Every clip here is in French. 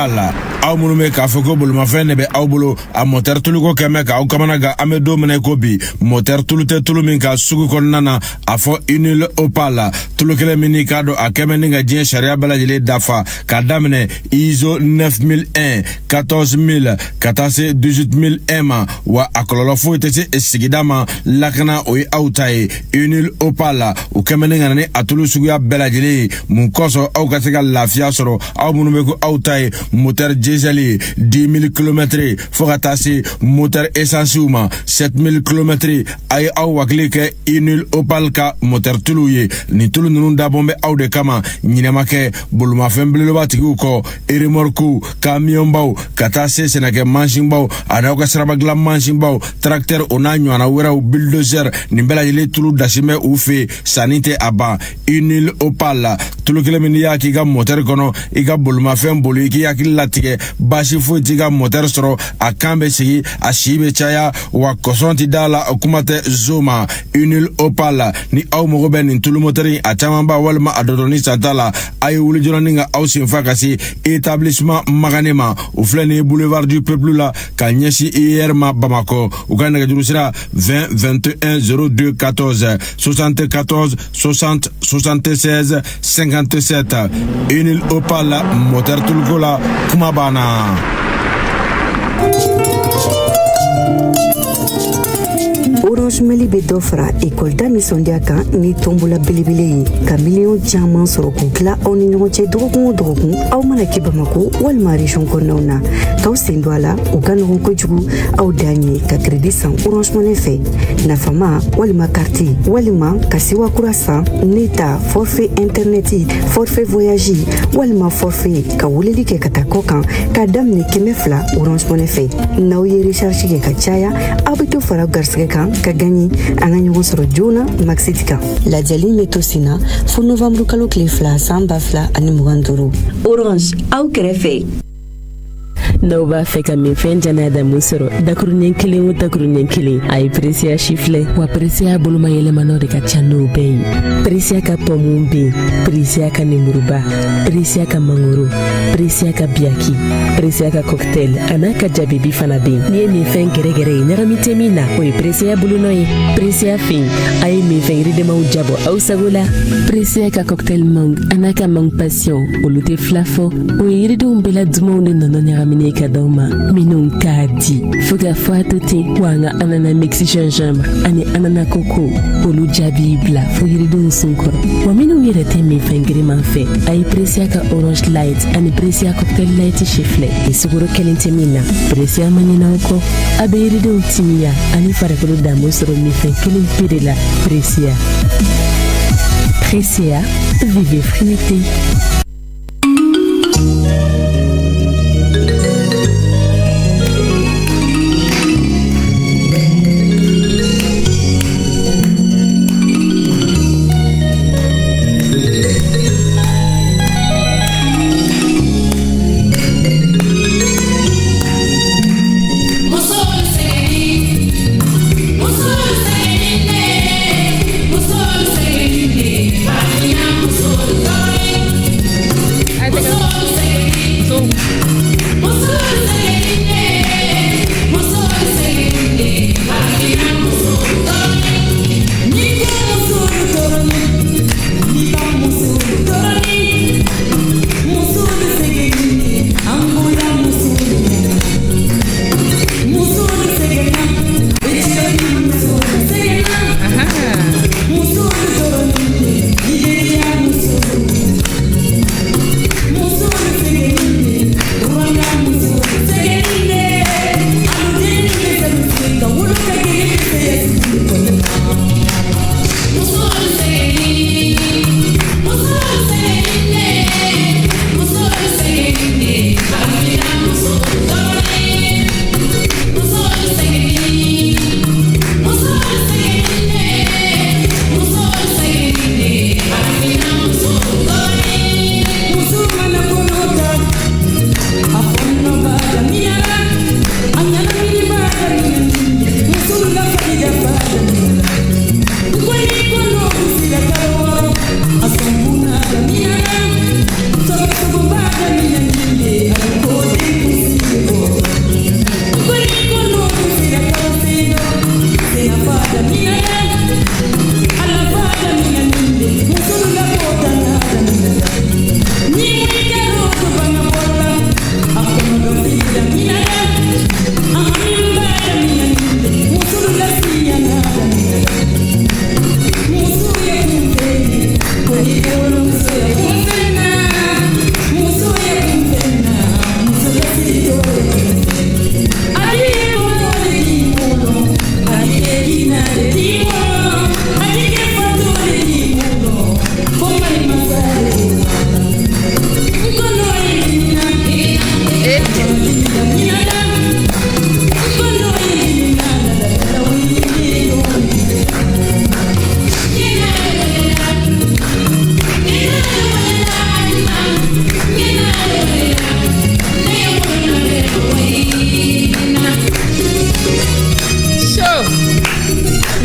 Opal aw munnu be k'a fɔ ko bolimafɛn de bɛ aw bolo a moteur tuluko kɛmɛ ka aw kamana gan an bɛ don minɛ ko bi moteur tulu tɛ tulu min ka sugu kɔnɔna na a fɔ Unil Opal tulu kelen min k'a dɔn a kɛmɛ ni ka diɲɛ sariya bɛɛ lajɛlen dafa k'a daminɛ ISO 9001 14000 ka taa se 18001 ma wa a kɔlɔlɔ foyi tɛ se sigida ma lakana o ye aw ta ye Unil Opal u kɛmɛ ni ka na ni a tulu suguya bɛɛ lajɛlen ye mun kɔsɔn aw ka se ka lafiya sɔrɔ aw minnu bɛ ko aw ta ye moteur diesel 10 000 km fo ka taa se moteur essence ma 7 000 km a ye aw wakili kɛ Unil Opal ka moteur tulu ye ni tulu ninnu dabɔn bɛ aw de kama ɲinɛma kɛ bolomafɛn belebeleba tigiw kɔ remorque kamiyɔnbaw ka taa se sɛnɛkɛ mansinbaw ani aw ka siraba dilan mansinbaw tracteur o n'a ɲɔgɔnna wɛrɛw bulldozer nin bɛɛ lajɛlen tulu dasi bɛ u fɛ sanni tɛ a ban Unil Opal tulu kelen min y'a k'i ka moteur kɔnɔ i ka bolomafɛn boli i k'i hakili latigɛ basi foyi t'i ka moteur sɔrɔ a kan bɛ sigi a si bɛ caya wa kɔsɔn ti da la kuma tɛ zoma Unil Opal ni aw mago bɛ nin tulu moteur in a caman ba walima a dɔdɔni santa la a ye wuli joona ni ka aw senfa ka se établissement Magane ma o filɛ nin ye boulevard du peuple la ka ɲɛsin IER ma Bamakɔ u ka nɛgɛjuru sira 20 21 02 14 74 60 76 57 Unil Opal moteur tuluko la kuma banna. Orange Mali bɛ dɔ fara école da nisɔndiya kan ni tombola belebele ye ka miliyɔn caman sɔrɔ k'u tila aw ni ɲɔgɔn cɛ dɔgɔkun o dɔgɔkun aw mana kɛ Bamako walima région kɔnɔnaw na k'aw sen don a la u ka nɔgɔn kojugu aw dan ye ka crédit san Orange Money fɛ nafama walima carte walima ka sewa kura san ne ta forfait internet forfait voyage walima forfait ka weleli kɛ ka taa kɔ kan k'a daminɛ 200 Orange Money fɛ n'aw ye recharge kɛ ka caya aw bɛ to fara garisɛgɛ kan ka gagner an ka ɲɔgɔn sɔrɔ joona Maxit kan lajɛli bɛ to sen na fo novembre kalo tile 2 san 2025 Orange aw kɛrɛfɛ. N'aw b'a fɛ ka min fɛn jana damu sɔrɔ dakuruɲɛ kelen o dakuruɲɛ kelen a ye Precia si filɛ wa Precia boloma yɛlɛmanaw de ka ca n'o bɛɛ ye Precia ka pɔmu be yen Precia ka nemuruba Precia ka mangoro Precia ka biyaki Precia ka cocktail a n'a ka jabibi fana be yen n'i ye min fɛn gɛrɛgɛrɛ ye ɲagami tɛ min na o ye Precia bolonɔ ye Precia fin a ye min fɛn yiridɛmaw jabɔ aw sago la Precia ka cocktail mang a n'a ka mang passion olu tɛ fila fɔ o ye yiridenw bɛɛ la dumanw de nɔnɔ ɲagamine ka d'aw ma minnu k'a di fo ka fɔ a to ten wa an ka anana mixi gingembre ani anana koko olu jaabi bila fo yiridenw sun kɔrɔ wa minnu yɛrɛ tɛ min fɛn giriman fɛ a ye Precia ka orange light ani Precia cocktail light si filɛ ni sukaro kelen tɛ min na Precia ma ɲinɛ aw kɔ a bɛ yiridenw timiya ani farikolo damu sɔrɔ min fɛn kelen pe de la Precia. Precia, vivez fruité.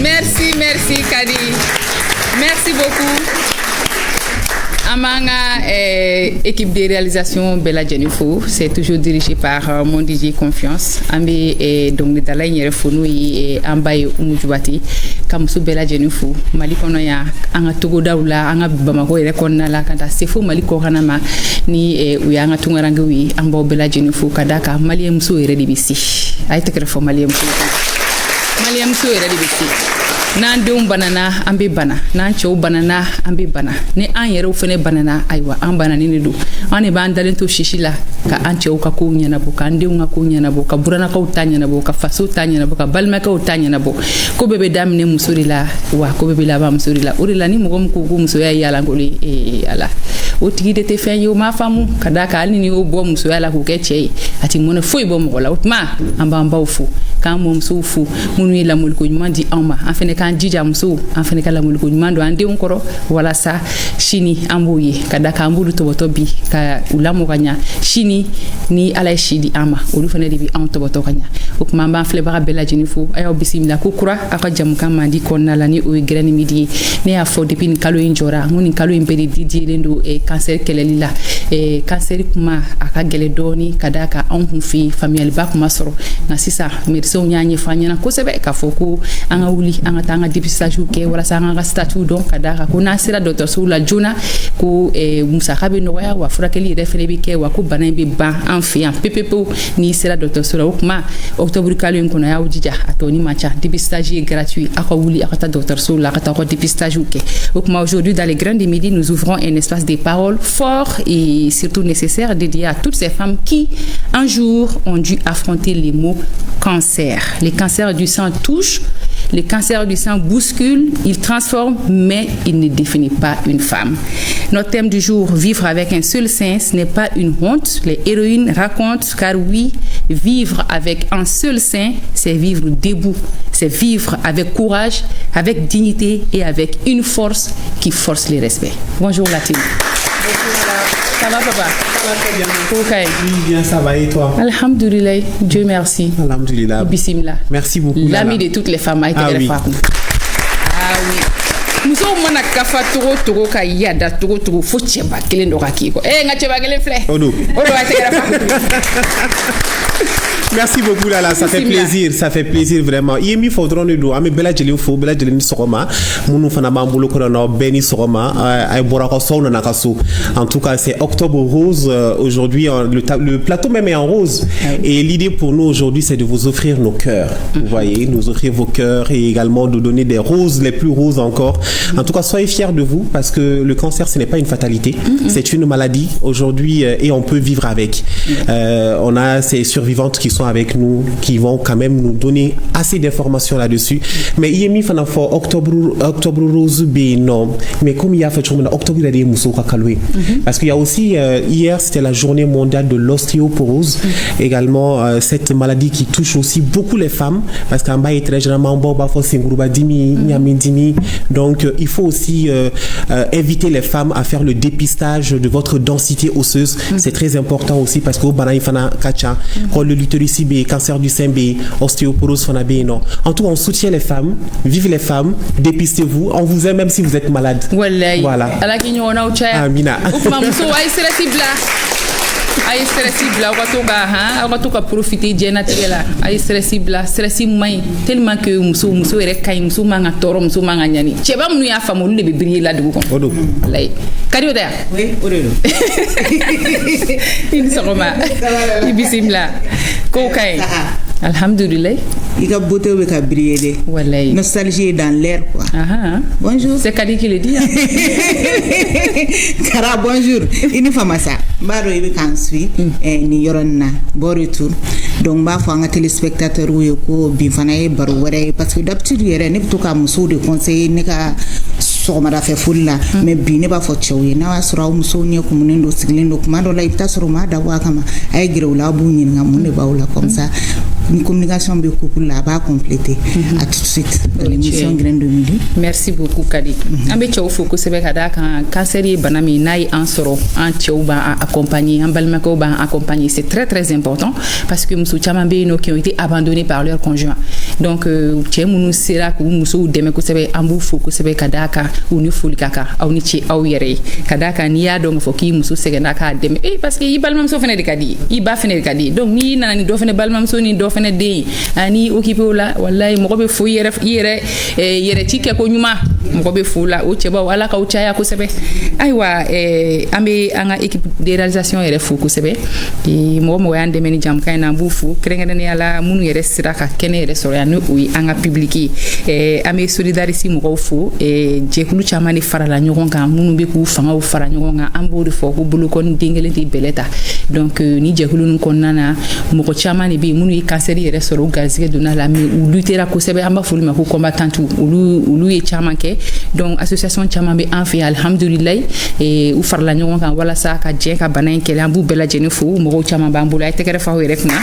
Merci Kadi. Merci beaucoup. Amanga équipe de réalisation Bella Jennifer, c'est toujours dirigé par mon DJ Confiance. Ambi donc de la ligne refonu et ambaye umujubati comme sous Bella Jennifer. Mali kono ya anga Togo daula anga Bamako ere konna la kanta sefo Mali ko kanama ni uyanga tungaranga wi ambo Bella Jennifer kadaka Mali mso ere dibisi. Ay tekere fo Mali mso ere dibisi. Nan deum banana ambe bana nan chow banana ambe bana ni an yero fene banana aywa an banana ni do an e ban dalen to shishila ka an chow ka ko nyana bo ka ndeum ka ko nyana bo ka burana ka utanya na bo ka faso tanya na bo ka balma ka utanya na bo ko bebe dam ne musuri la wa ko bebe la ba musuri la uri la ni mo ko muso ya yala ngoli ala o tigi de te fen yo ma famu kada ka alini ni o bo muso ya la ko ke chei ati mo ne foi bo mo la utma amba ufu kan mo muso fu munu la mulko nyandi amba afene kan jija muso afene kala mulko nyando ande onkoro wala sa shini amboye kada ka ambulu to bi ka ulamo kanya shini ni ala shidi ama olu fene bi an to kanya o kuma ba fle ba Bella Jennifer ayo bisimila ko kura aka jam kan mandi konna la ni o greni midi ne a fo depuis kalo injora ngoni kalo impedi didi lendo e cancer kelelila e cancer kuma aka gele doni kada ka an hufi familial ba kuma soro na sisa medecin nyanye fanya na ko sebe ka foku anga wuli anga tanga dépistage ke wala sa anga statut donc kada ka ko na sira docteur sula juna ko musa kabe no wa furakeli refere bi ke wa ko banan bi ba en fian pepepo ni sira docteur sula kuma octobre kalo en kono ya wujija atoni macha dépistage est gratuit aka wuli aka ta docteur sula aka ta ko dépistage ke kuma aujourd'hui dans les grains du midi nous ouvrons un espace de parole fort et surtout nécessaire dédié à toutes ces femmes qui un jour ont dû affronter les mots cancer. Les cancers du sang touchent, les cancers du sang bousculent, ils transforment, mais ils ne définissent pas une femme. Notre thème du jour, vivre avec un seul sein, ce n'est pas une honte. Les héroïnes racontent, car oui, vivre avec un seul sein, c'est vivre debout, c'est vivre avec courage, avec dignité et avec une force qui force le respect. Bonjour la team. Ça va papa? Ça va très bien. Okay. Oui, bien, ça va et toi? Alhamdulillah, Dieu merci. Alhamdulillah. Bismillah. Merci beaucoup. L'ami de toutes les femmes a été oui. Ah oui. Muso mana kafa togo ka yada togo fo cheba kelen do ka kiko nga cheba kelen fle odo a Merci beaucoup Lala, ça fait plaisir vraiment. Yemi faudron do ami Bella Jennifer Bella Jennifer sokoma munu fana mambulo ko no beni sokoma ay borako sawna nakasu. En tout cas, c'est Octobre Rose aujourd'hui le plateau même est en rose et l'idée pour nous aujourd'hui c'est de vous offrir nos cœurs. Vous voyez, nous offrir vos cœurs et également de donner des roses les plus roses encore. En tout cas, soyez fiers de vous parce que le cancer ce n'est pas une fatalité, c'est une maladie aujourd'hui et on peut vivre avec. On a ces survivantes qui sont avec nous, qui vont quand même nous donner assez d'informations là-dessus. Mais il y a mis Octobre Rose non. Mais comme il y a fait Octobre parce qu'il y a aussi hier c'était la journée mondiale de l'ostéoporose, également cette maladie qui touche aussi beaucoup les femmes parce qu'en bas est très généralement donc il faut aussi inviter les femmes à faire le dépistage de votre densité osseuse. C'est très important aussi parce que le l'utérus B, cancer du sein B, ostéoporose fana B, non. En tout cas, on soutient les femmes, vive les femmes, dépistez-vous, on vous aime même si vous êtes malade. Voilà. Amina. Ay stressibla watoka profiter jena tigela ay stressibla mai tellement que muso ere kay muso manga toro muso manga nyani cheba munu ya famu le be briller la dugo kon odo lay kadio da oui odo in sokoma ibisimla ko kay alhamdulillah ika beauté be ka briller wallahi nostalgie est dans l'air quoi. Bonjour, c'est Kadi qui le dit. Kara bonjour ini famasa baro ibe kan sui ni yoronna bon retour donc ba fa nga téléspectateur wo ko bi fana e baro wéré parce que d'habitude yéré ne to ka muso de conseiller ne ka so mara fe fulla mais bi ne ba fo chawye na wasura muso ne ko mun ndo siglindo kuma do la ipta soro ma da wa kama ay grewla bu nyin nga mun ne ba wala comme ça une communication de couple là va compléter. À tout de suite dans l'émission Graine de Midi. Merci beaucoup Kadi. Ambe cɛw fo kosɛbɛ ka da kan cancer ye bana min n'a ye an sɔrɔ an cɛw b'an accompagner an balimakɛw b'an accompagner. C'est très très important parce que muso caman bɛ yen nɔ qui ont été abandonnés par leur conjoint. Donc cɛ minnu sera k'u musow dɛmɛ kosɛbɛ an b'u fo kosɛbɛ ka da kan u ni foli ka kan aw ni ce aw yɛrɛ ye ka da kan n'i y'a dɔn k'a fɔ k'i muso sɛgɛnna k'a dɛmɛ parce que i balimamuso fɛnɛ de ka di ye i ba fɛnɛ de ka di ye donc n'i nana ni dɔ fɛnɛ balimamuso ni dɔ fɛnɛ den ye ani occupé o la wallahi mɔgɔ bɛ fo i yɛrɛ ci kɛ ko ɲuman mɔgɔ bɛ fo la o cɛbaw ala k'aw caya kosɛbɛ ayiwa an bɛ an ka équipe de réalisation yɛrɛ fo kosɛbɛ mɔgɔ y'an dɛmɛ ni jamukan in na an b'u fo kɛrɛnkɛrɛnnenya la minnu yɛrɛ sera ka kɛnɛ yɛrɛ sɔrɔ yan ni o ye an ka public ye an bɛ solidarité mɔgɔw fo jɛkulu caman de farala ɲɔgɔn kan minnu bɛ k'u fangaw fara ɲɔgɔn kan an b'o de fɔ ko bolokɔni den kelen tɛ bɛlɛ ta donc ni jɛkulu ninnu kɔnɔna na mɔgɔ caman de bɛ yen minnu ye cancer yɛrɛ sɔrɔ u garisɛgɛ donna la mais u luttera kosɛbɛ an b'a fɔ olu ma ko combattantes olu ye caman kɛ donc association caman bɛ an fɛ yen alhamdulilayi u farala ɲɔgɔn kan walasa ka jɛ ka bana in kɛlɛ an b'u bɛɛ lajɛlen fo mɔgɔw caman b'an bolo a ye tɛgɛrɛ fa aw yɛrɛ kunna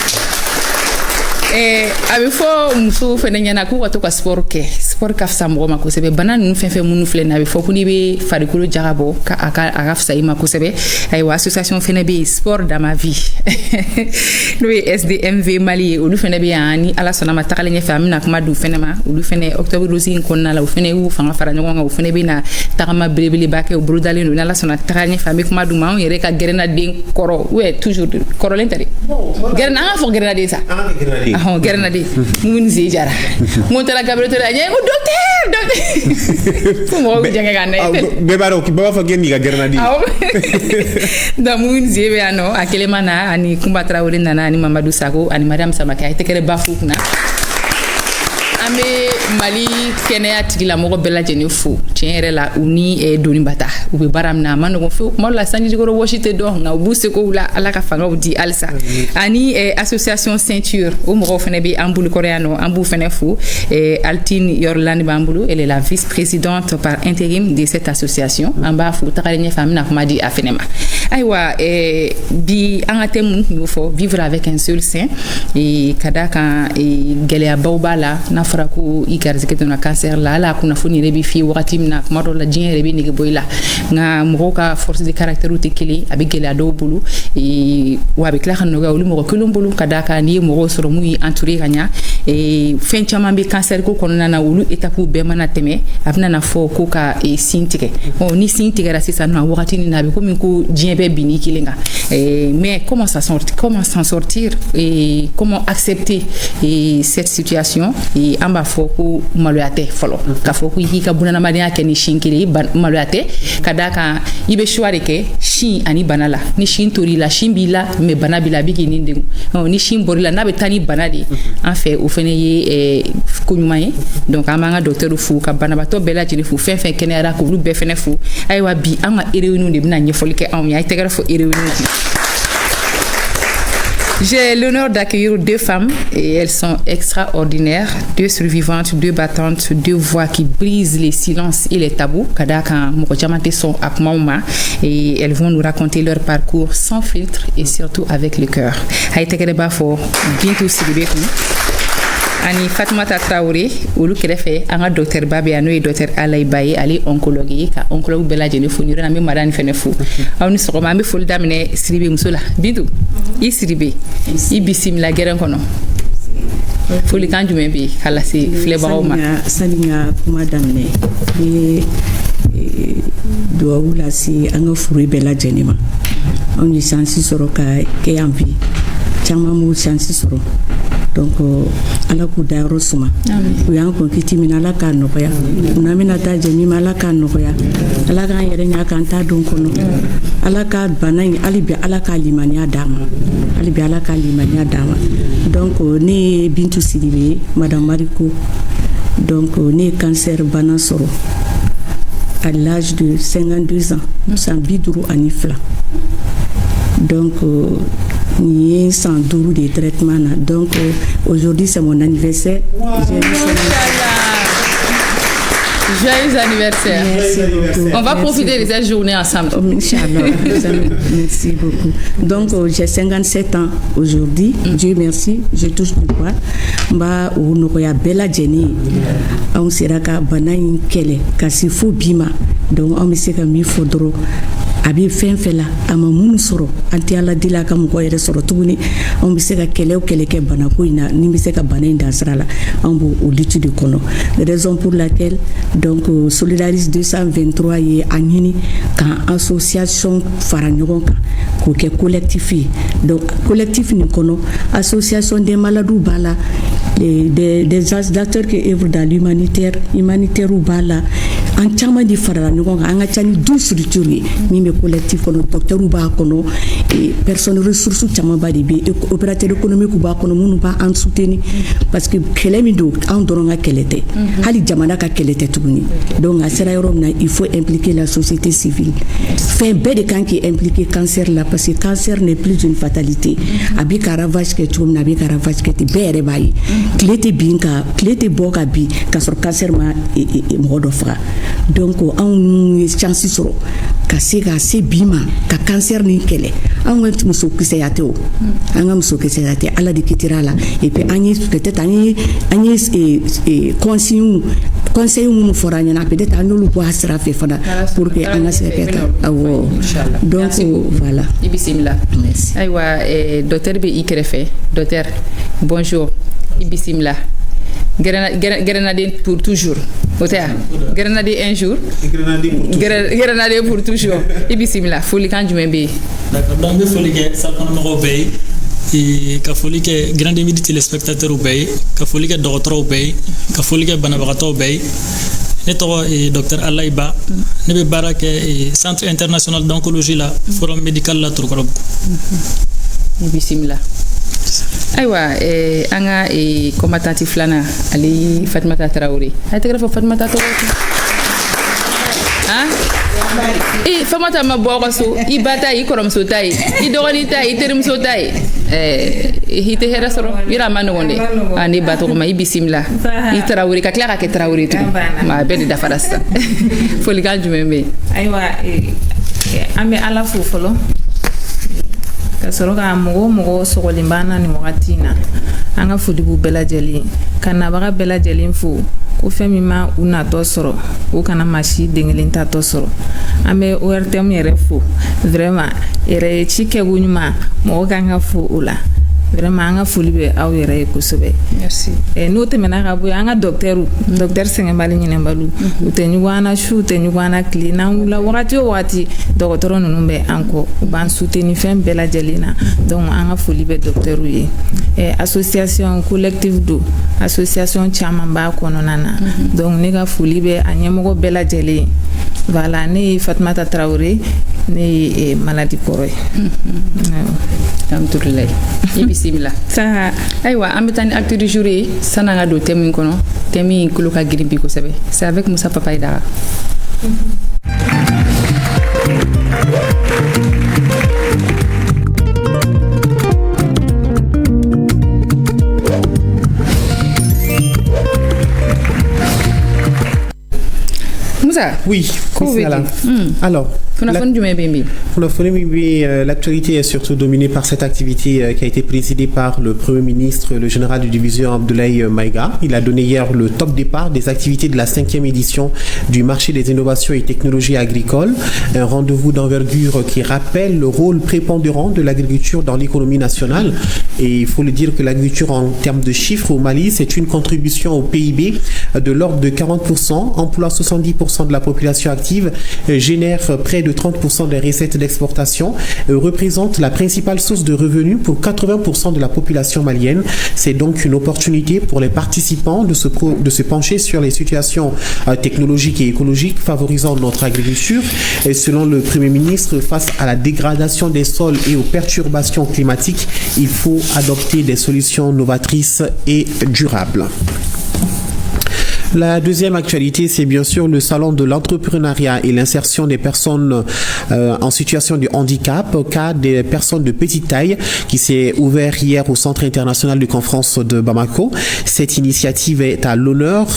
a bɛ fɔ musow fɛnɛ ɲɛna k'u ka to ka sport kɛ sport ka fisa mɔgɔ ma kosɛbɛ bana ninnu fɛn fɛn minnu filɛ nin a bɛ fɔ ko n'i bɛ farikolo jagabɔ a ka fisa i ma kosɛbɛ ayiwa association fɛnɛ bɛ yen sport dans ma vie n'o ye SDMV Mali ye olu fɛnɛ bɛ yan ni ala sɔnna ma tagalen ɲɛfɛ an bɛna kuma di u fɛnɛ ma olu fɛnɛ octobre rose in kɔnɔna la u fɛnɛ y'u fanga fara ɲɔgɔn kan u fɛnɛ bɛ na tagama belebeleba kɛ u bolo dalen don ni ala sɔnna taga ɲɛfɛ an bɛ kuma d'u ma anw yɛrɛ ka gɛrɛnaden kɔrɔ ou toujours kɔrɔlen tɛ dɛ gɛrɛna an ka fɔ gɛrɛnaden sa gɛrɛnaden mun zi jara mun tala Gabriel tala ɲɛ ko docteur ko mɔgɔw jɛngɛ ka na bɛɛ b'a dɔn k'i b'a fɔ k'e n'i ka gɛrɛnaden donc mun zi bɛ yan nɔ a kelen ma na ani Kumba Traoré nana ani Mamadou Sakho ani Madame Samake a ye tɛgɛrɛ ba fu kunna an bɛ Mali kɛnɛya tigilamɔgɔ bɛɛ lajɛlen fo tiɲɛ yɛrɛ la u ni doni bata u bɛ baara min na a ma nɔgɔn fewu kuma dɔ la sanjikɔrɔ wɔsi tɛ dɔn nka u b'u sekow la ala ka fangaw di halisa ani association ceinture o mɔgɔw fɛnɛ bɛ an bolo kɔrɔ yan nɔ an b'u fɛnɛ fo Altine Yorlani b'an bolo elle est la vice-présidente par intérim de cette association an b'a fo tagalen ɲɛfɛ an bɛna kuma di a fɛnɛ ma ayiwa bi an ka thème kun y'o fɔ vivre avec un seul sein ka da kan gɛlɛyabaw b'a la n'a fɔra ko i garisɛgɛ donna cancer la ala kunnafoni yɛrɛ bɛ f'i ye wagati min na kuma dɔw la diɲɛ yɛrɛ bɛ nege bɔ i la nka mɔgɔw ka force de caractère tɛ kelen a bɛ gɛlɛya dɔw bolo wa a bɛ tila ka nɔgɔya olu mɔgɔ kelen bolo ka da kan n'i ye mɔgɔw sɔrɔ mun y'i entouré ka ɲa fɛn caman bɛ cancer ko kɔnɔna na olu étape bɛɛ mana tɛmɛ a bɛna na fɔ ko ka sin tigɛ ni sin tigɛra sisan nɔ a wagati nin na a bɛ komi ko diɲɛ bɛɛ bin n'i kelen kan mais comment s'en sortir et comment accepter cette situation an b'a fɔ ko maloya tɛ fɔlɔ k'a fɔ ko i k'i ka bunahadamadenya kɛ ni sin kelen maloya tɛ ka da kan i bɛ choix de kɛ sin ani bana la ni sin tor'i la sin b'i la mais bana b'i la a bɛ k'i ni degun ni sin bɔr'i la n'a bɛ taa ni bana de an fɛ o fɛnɛ ye ko ɲuman ye donc an b'an ka docteur fo ka banabaatɔ bɛɛ lajɛlen fo fɛn fɛn kɛnɛyara k'olu bɛɛ fɛnɛ fo ayiwa bi an ka réunion de bɛna ɲɛfɔli kɛ anw ye a ye tɛgɛrɛ fɔ réunion. J'ai l'honneur d'accueillir deux femmes et elles sont extraordinaires, deux survivantes, deux battantes, deux voix qui brisent les silences et les tabous. Kadaka Mokojamate sont à Kumauma et elles vont nous raconter leur parcours sans filtre et surtout avec le cœur. Haïtekereba for Bintou Sidibekou. Ani Fatoumata Traoré olu kɛrɛfɛ an ka docteur Babe n'o ye docteur Alayi Baye ale ye oncologue ye ka oncologue bɛɛ lajɛlen fo ni yɔrɔ la an bɛ madame fɛnɛ fo aw ni sɔgɔma an bɛ foli daminɛ Sidibe muso la Bintu i Sidibe i bisimila gɛrɛn kɔnɔ folikan jumɛn bɛ yen k'a lase filɛbagaw ma. Sani n ka kuma daminɛ n ye dugawu lase an ka furu bɛɛ lajɛlen ma anw ye chance sɔrɔ ka kɛ yan bi caman m'o chance sɔrɔ donc ala k'u dayɔrɔ suma u y'an kɔnkiti min ala k'a nɔgɔya n'an bɛna taa jɛ min ala k'a nɔgɔya ala k'an yɛrɛ ɲa k'an t'a don kɔnɔ ala ka bana in hali bi ala k'a limaniya d'a ma hali bi ala k'a limaniya d'a ma donc ne ye Bintu Sidibe madame Mariko donc ne ye cancer bana sɔrɔ à l'âge de 52 ans san 52 donc ni 112 de traitement là. Donc aujourd'hui c'est mon anniversaire. Joyeux anniversaire. Merci beaucoup. On va profiter de cette journée ensemble. Oh, Inch'Allah. Merci beaucoup. Donc, j'ai 57 ans aujourd'hui. Dieu merci. Je touche du bois. Mba unokoya bela jeni. On sera ka bana kele kasi fo bima. Donc, on me sait que mi fodro. Abi fɛn fɛn la a ma minnu sɔrɔ an tɛ ala deli a ka mɔgɔ yɛrɛ sɔrɔ tuguni anw bɛ se ka kɛlɛ o kɛlɛ kɛ banako in na ni bɛ se ka bana in dan sira la anw b'o lutte de kɔnɔ raison pour laquelle donc Solidaris 223 ye a ɲini k'an association fara ɲɔgɔn kan k'o kɛ collectif ye donc collectif nin kɔnɔ association des malades b'a la des acteurs qui œuvrent dans l'humanitaire b'a la an caman de farala ɲɔgɔn kan an ka ca ni 12 structures ye min bɛ collectif kɔnɔ docteurs b'a kɔnɔ personnes ressources caman ba de bɛ opérateurs économiques b'a kɔnɔ minnu b'an soutenir parce que kɛlɛ min don anw dɔrɔn ka kɛlɛ tɛ hali jamana ka kɛlɛ tɛ tuguni donc a sera yɔrɔ min na il faut impliquer la société civile fɛn bɛɛ de kan k'i impliquer cancer la parce que cancer n'est plus une fatalité a bɛ ka ravage kɛ cogo min na a bɛ ka ravage kɛ ten bɛɛ yɛrɛ b'a ye tile tɛ bɔ ka bin k'a sɔrɔ cancer ma mɔgɔ dɔ faga donc anw ye chance sɔrɔ ka se bi ma ka cancer ni kɛlɛ anw ka muso kisɛya tɛ o an ka muso kisɛya tɛ ala de kitira la et puis an ye peut-être an ye conseil minnu fɔra an ɲɛna peut-être an y'olu bɔ a sira fɛ fana pour que an ka se ka kɛ awɔ donc voilà i bisimila merci ayiwa docteur bɛ i kɛrɛfɛ docteur bonjour i bisimila Grenadier pour toujours. Grenadier un jour. Grenadier pour toujours. Ibisimila, foli kan jumɛn bɛ yen. D'accord, donc n bɛ foli kɛ salikɔnɔmɔgɔw bɛɛ ye, ka foli kɛ Grande Midi téléspectateurs bɛɛ ye, ka foli kɛ dɔgɔtɔrɔw bɛɛ ye, ka foli kɛ banabagatɔw bɛɛ ye. Ne tɔgɔ ye Dr Alayi Ba, ne bɛ baara kɛ Centre international d'oncologie la, Forum médical la Torokorobugu. Ibisimila. Ayiwa an ka combattante filanan ale Fatumata Tarawele a tɛgɛrɛ fɔ Fatumata tɔgɔ Fatumata ma bɔ ka so i ba ta ye i kɔrɔmuso ta ye i dɔgɔnin ta ye i terimuso ta ye i tɛ hɛrɛ sɔrɔ yɔrɔ a ma nɔgɔn dɛ ne ba tɔgɔ ma i bisimila i Tarawele ka tila ka kɛ Tarawele tugun a bɛɛ de dafara sisan folikan jumɛn bɛ yen. Ayiwa an bɛ Ala fo fɔlɔ ka sɔrɔ ka mɔgɔ sɔgɔlen b'an na nin wagati in na an ka foli b'u bɛɛ lajɛlen ka nabaga bɛɛ lajɛlen fo ko fɛn min ma u natɔ sɔrɔ o kana maa si den kelen tatɔ sɔrɔ an bɛ ORTM yɛrɛ fo vraiment yɛrɛ ci kɛko ɲuman mɔgɔ kan ka fo o la vraiment an ka foli bɛ aw yɛrɛ ye kosɛbɛ merci n'o tɛmɛna ka bɔ yen an ka docteur Sɛgɛnbali Ɲinɛnbalu u tɛ ɲugun an na su u tɛ ɲugun an na tile n'an wulila wagati o wagati dɔgɔtɔrɔ ninnu bɛ an kɔ u b'an soutenir fɛn bɛɛ lajɛlen na donc an ka foli bɛ docteur ye association collective do association caman b'a kɔnɔna na donc ne ka foli bɛ a ɲɛmɔgɔ bɛɛ lajɛlen voilà ne ye Fatumata Tarawele ne ye maladie kɔrɔ ye alhamdulilayi i bisimila ayiwa an bɛ taa ni acte du jour ye san'an ka don thème in kɔnɔ thème in kolo ka girin bi kosɛbɛ c'est avec Musa Papayi Daga. Oui, alors, l'actualité est surtout dominée par cette activité qui a été présidée par le Premier ministre, le général de division Abdoulaye Maïga. Il a donné hier le top départ des activités de la 5e édition du marché des innovations et technologies agricoles. Un rendez-vous d'envergure qui rappelle le rôle prépondérant de l'agriculture dans l'économie nationale. Et il faut le dire que l'agriculture en termes de chiffres au Mali, c'est une contribution au PIB de l'ordre de 40%, emploie 70% de la population active, génère près de 30% des recettes d'exportation, représente la principale source de revenus pour 80% de la population malienne. C'est donc une opportunité pour les participants de se pencher sur les situations technologiques et écologiques favorisant notre agriculture. Et selon le Premier ministre, face à la dégradation des sols et aux perturbations climatiques, il faut adopter des solutions novatrices et durables. La deuxième actualité, c'est bien sûr le salon de l'entrepreneuriat et l'insertion des personnes en situation de handicap, cas des personnes de petite taille, qui s'est ouvert hier au Centre international de conférence de Bamako. Cette initiative est à l'honneur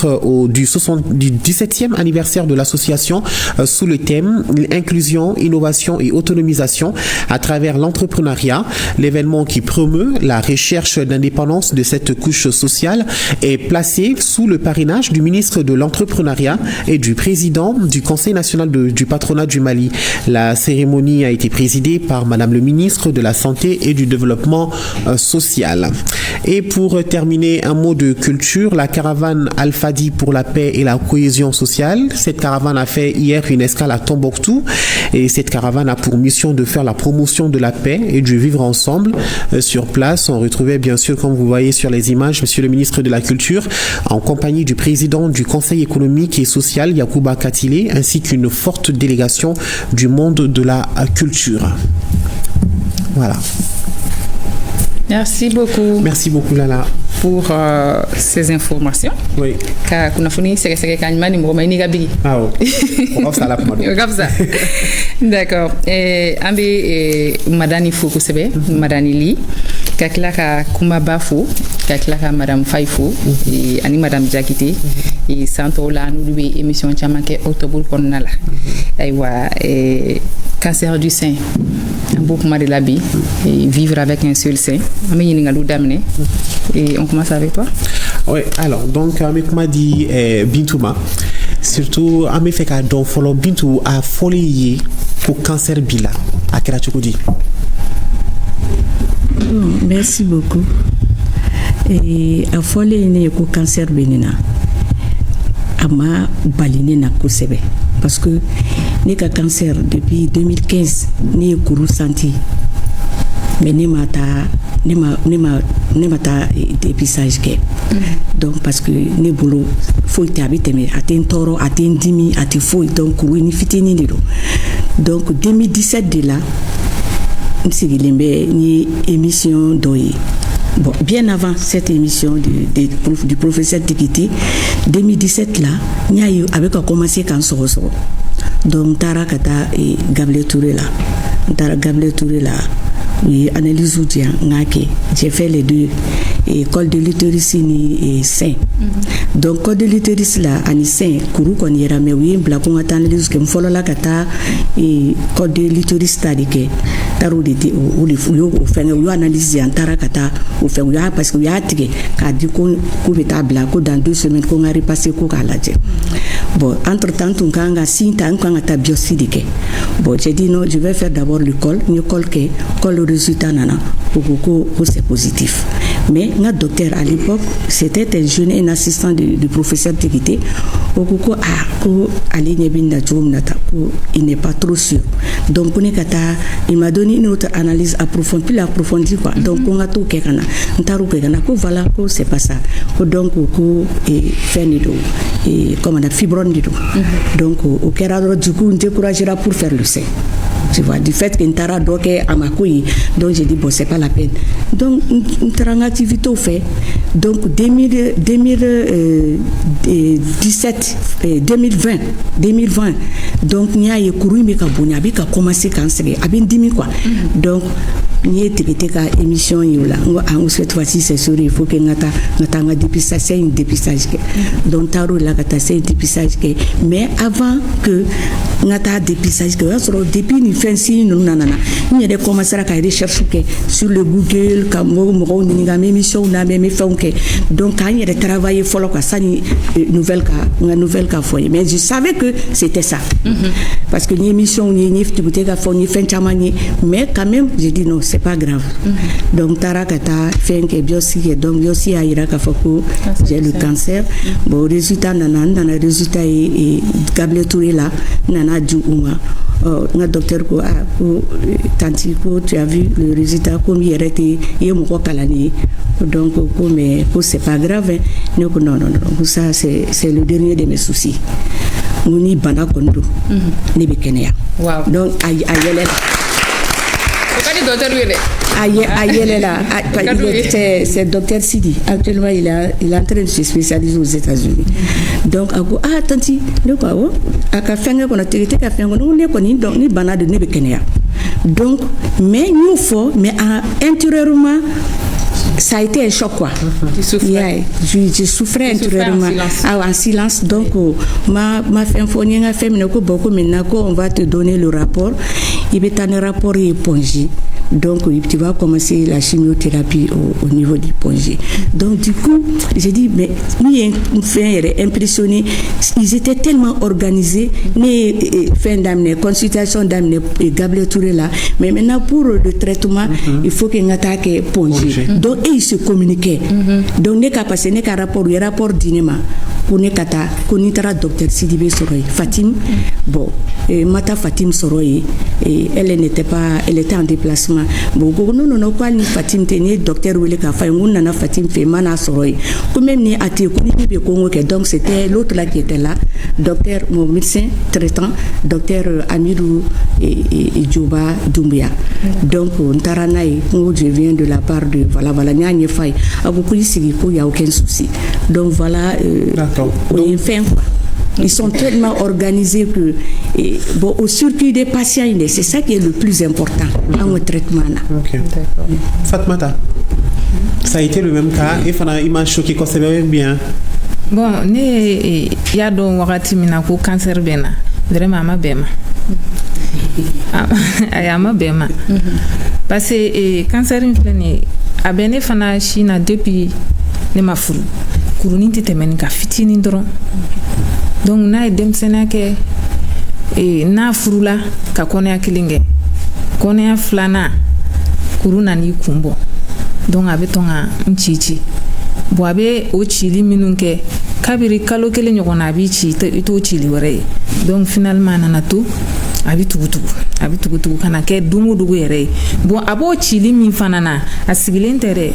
du 17e anniversaire de l'association sous le thème inclusion, innovation et autonomisation à travers l'entrepreneuriat. L'événement qui promeut la recherche d'indépendance de cette couche sociale est placé sous le parrainage du ministre de l'Entrepreneuriat et du président du Conseil national du patronat du Mali. La cérémonie a été présidée par Madame le ministre de la Santé et du Développement social. Et pour terminer, un mot de culture, la caravane Al-Fadi pour la paix et la cohésion sociale. Cette caravane a fait hier une escale à Tombouctou et cette caravane a pour mission de faire la promotion de la paix et du vivre ensemble. Sur place, on retrouvait bien sûr, comme vous voyez sur les images, Monsieur le ministre de la Culture en compagnie du président du Conseil économique et social, Yacouba Katile, ainsi qu'une forte délégation du monde de la culture. Voilà. Merci beaucoup. Merci beaucoup, Lala. Pour ces informations. Oui. Car kunafuni sege kanimani mroma ini gabi. Ah oui. On va ça là pour moi. D'accord. Ambi madani fu kusebe, madani li. Kakila ka kumaba fu, kakila ka madame Faifou, ani madame Jakite, et santo la nous lui émission chamake octobre konnala. Aywa cancer du sein. Beaucoup de la vie et vivre avec un seul sein. Et on commence avec toi. Oui, alors, donc, avec m'a dit Bintouma, surtout, à me fait qu'à don follow Bintou à folie pour cancer bila à Kerachoudi. Merci beaucoup. Et à folie pour cancer bénina. Ama baline na kusebe parce que ni ka cancer depuis 2015 ni kuru santi mais ni mata dépistage ke donc parce que ni bolo faut te habiter mais atteint toro atteint dimi atteint faut donc kuru ni fitini ni do donc 2017 de là ni émission doyi. Bon, bien avant cette émission du professeur Tikiti, 2017 là, il y a eu avec a commencé quand so. Donc Tara Kata et Gabriel Touré là. Tara Gabriel Touré là. Oui, analyse outil ngake. J'ai fait les deux école de l'utérus et sein. Donc code de l'utérus là ani sein kuru kon yera me wi bla ko ngata analyse ke mfolo la kata et code de l'utérus tadike taru de o le fuyo o fenga yo analyse antara kata o fenga parce que ya tike ka di ko beta bla ko dans 2 semaines ko ngari passer ko kala je. Bon, entre temps on kanga sinta on kanga ta biocide. Bon, j'ai dit non, je vais faire d'abord l'école, ni col le résultat nana pour c'est positif. Mais notre docteur à l'époque, c'était un jeune un assistant du professeur Tikité. Il n'est pas trop sûr. Donc il m'a donné une autre analyse approfondie, plus approfondie quoi. Donc on a tout kekana, voilà, c'est pas ça. Donc et fait et comme on a fibrone du tout. Donc au Kerado du coup on découragera pour faire le sein. Tu vois, du fait qu'un tara doke à ma couille, donc j'ai dit bon c'est pas la peine. Donc une activité au fait. Donc 2020 donc il y a eu couru mais kabunya bi ka commencer cancer abin dimi quoi. Donc ni était ka émission yola en cette fois-ci c'est sûr il faut que ngata dépistage c'est une dépistage donc taro la kata c'est dépistage mais avant que ngata dépistage que depuis ni fin si nous nanana ni de commencer à faire recherche sur le Google comme mo ni ngam émission na même fait que donc quand il a travaillé follow quoi ça ni nouvelle cas foyer mais je savais que c'était ça parce que ni émission ni tibute ka fo ni fin chamani mais quand même j'ai dit non c'est pas grave. Donc tarakata fait que biosi donc biosi a ira ka foko j'ai le cancer bon résultat nana résultat et Gabriel Touré là nana du uma notre docteur ko tanti ko tu as vu le résultat comme il était et mon kalani donc mais c'est pas grave non ça c'est le dernier de mes soucis muni bana kondo ni bekenia wow donc ayele ko kadi docteur wele C'est docteur Sidi. Actuellement, il est en train de se spécialiser aux États-Unis. Donc, tanti, donc, mais nous faut, mais intérieurement, ça a été un choc, quoi. Je souffrais intérieurement en silence. Donc, ma femme, on va te donner le rapport. Il va un rapport épongé. Donc, tu vas commencer la chimiothérapie au niveau du pongé. Donc, du coup, j'ai dit, mais nous, impressionnés. Ils étaient tellement organisés. Fin d'amener, consultation d'amener, Gabriel Touré là. Mais maintenant, pour le traitement, il faut qu'il y ait un attaque pongé. Donc, ils se communiquaient. Donc, n'est qu'à passer, n'est qu'à rapport, il y a rapport d'inéma. Pour ne kata, konitara docteur Sidibé Soroy, Fatim, bon, Mata Fatim Soroy, elle n'était pas, elle était en déplacement. Bon, non, quoi, ni Fatim tenait, docteur Wileka Fayoun, nana Fatim fait mana Soroy. Comme même ni Ati Kounibi Congo, donc c'était l'autre là qui était là, docteur, mon médecin traitant, docteur Amirou et Djouba Doumbia. Donc, Ntaranaï, je viens de la part de, voilà, Nyanye Faye, à beaucoup ici, il n'y a aucun souci. Donc, voilà. Ils sont tellement organisés que au circuit des patients, c'est ça qui est le plus important dans le traitement. Fatmata, ça a été le même cas et il m'a choqué qu'on savait bien. Bon, il y a donc un cancer vraiment ma bema. Ma bema. Parce que cancer a bien fait Chine depuis les mafous. Kuruniti temen ka fitini dron donc na dem senake na furula ka konya kilinge konya flana kuruna ni kumbo donc abe tonga nchichi bo abe o chili minunke kabiri kalo kele nyogona bi chi to chili wore donc finalement nanatu abi tugutugu kana ke dumu yere bo abo chili min fanana asigilentere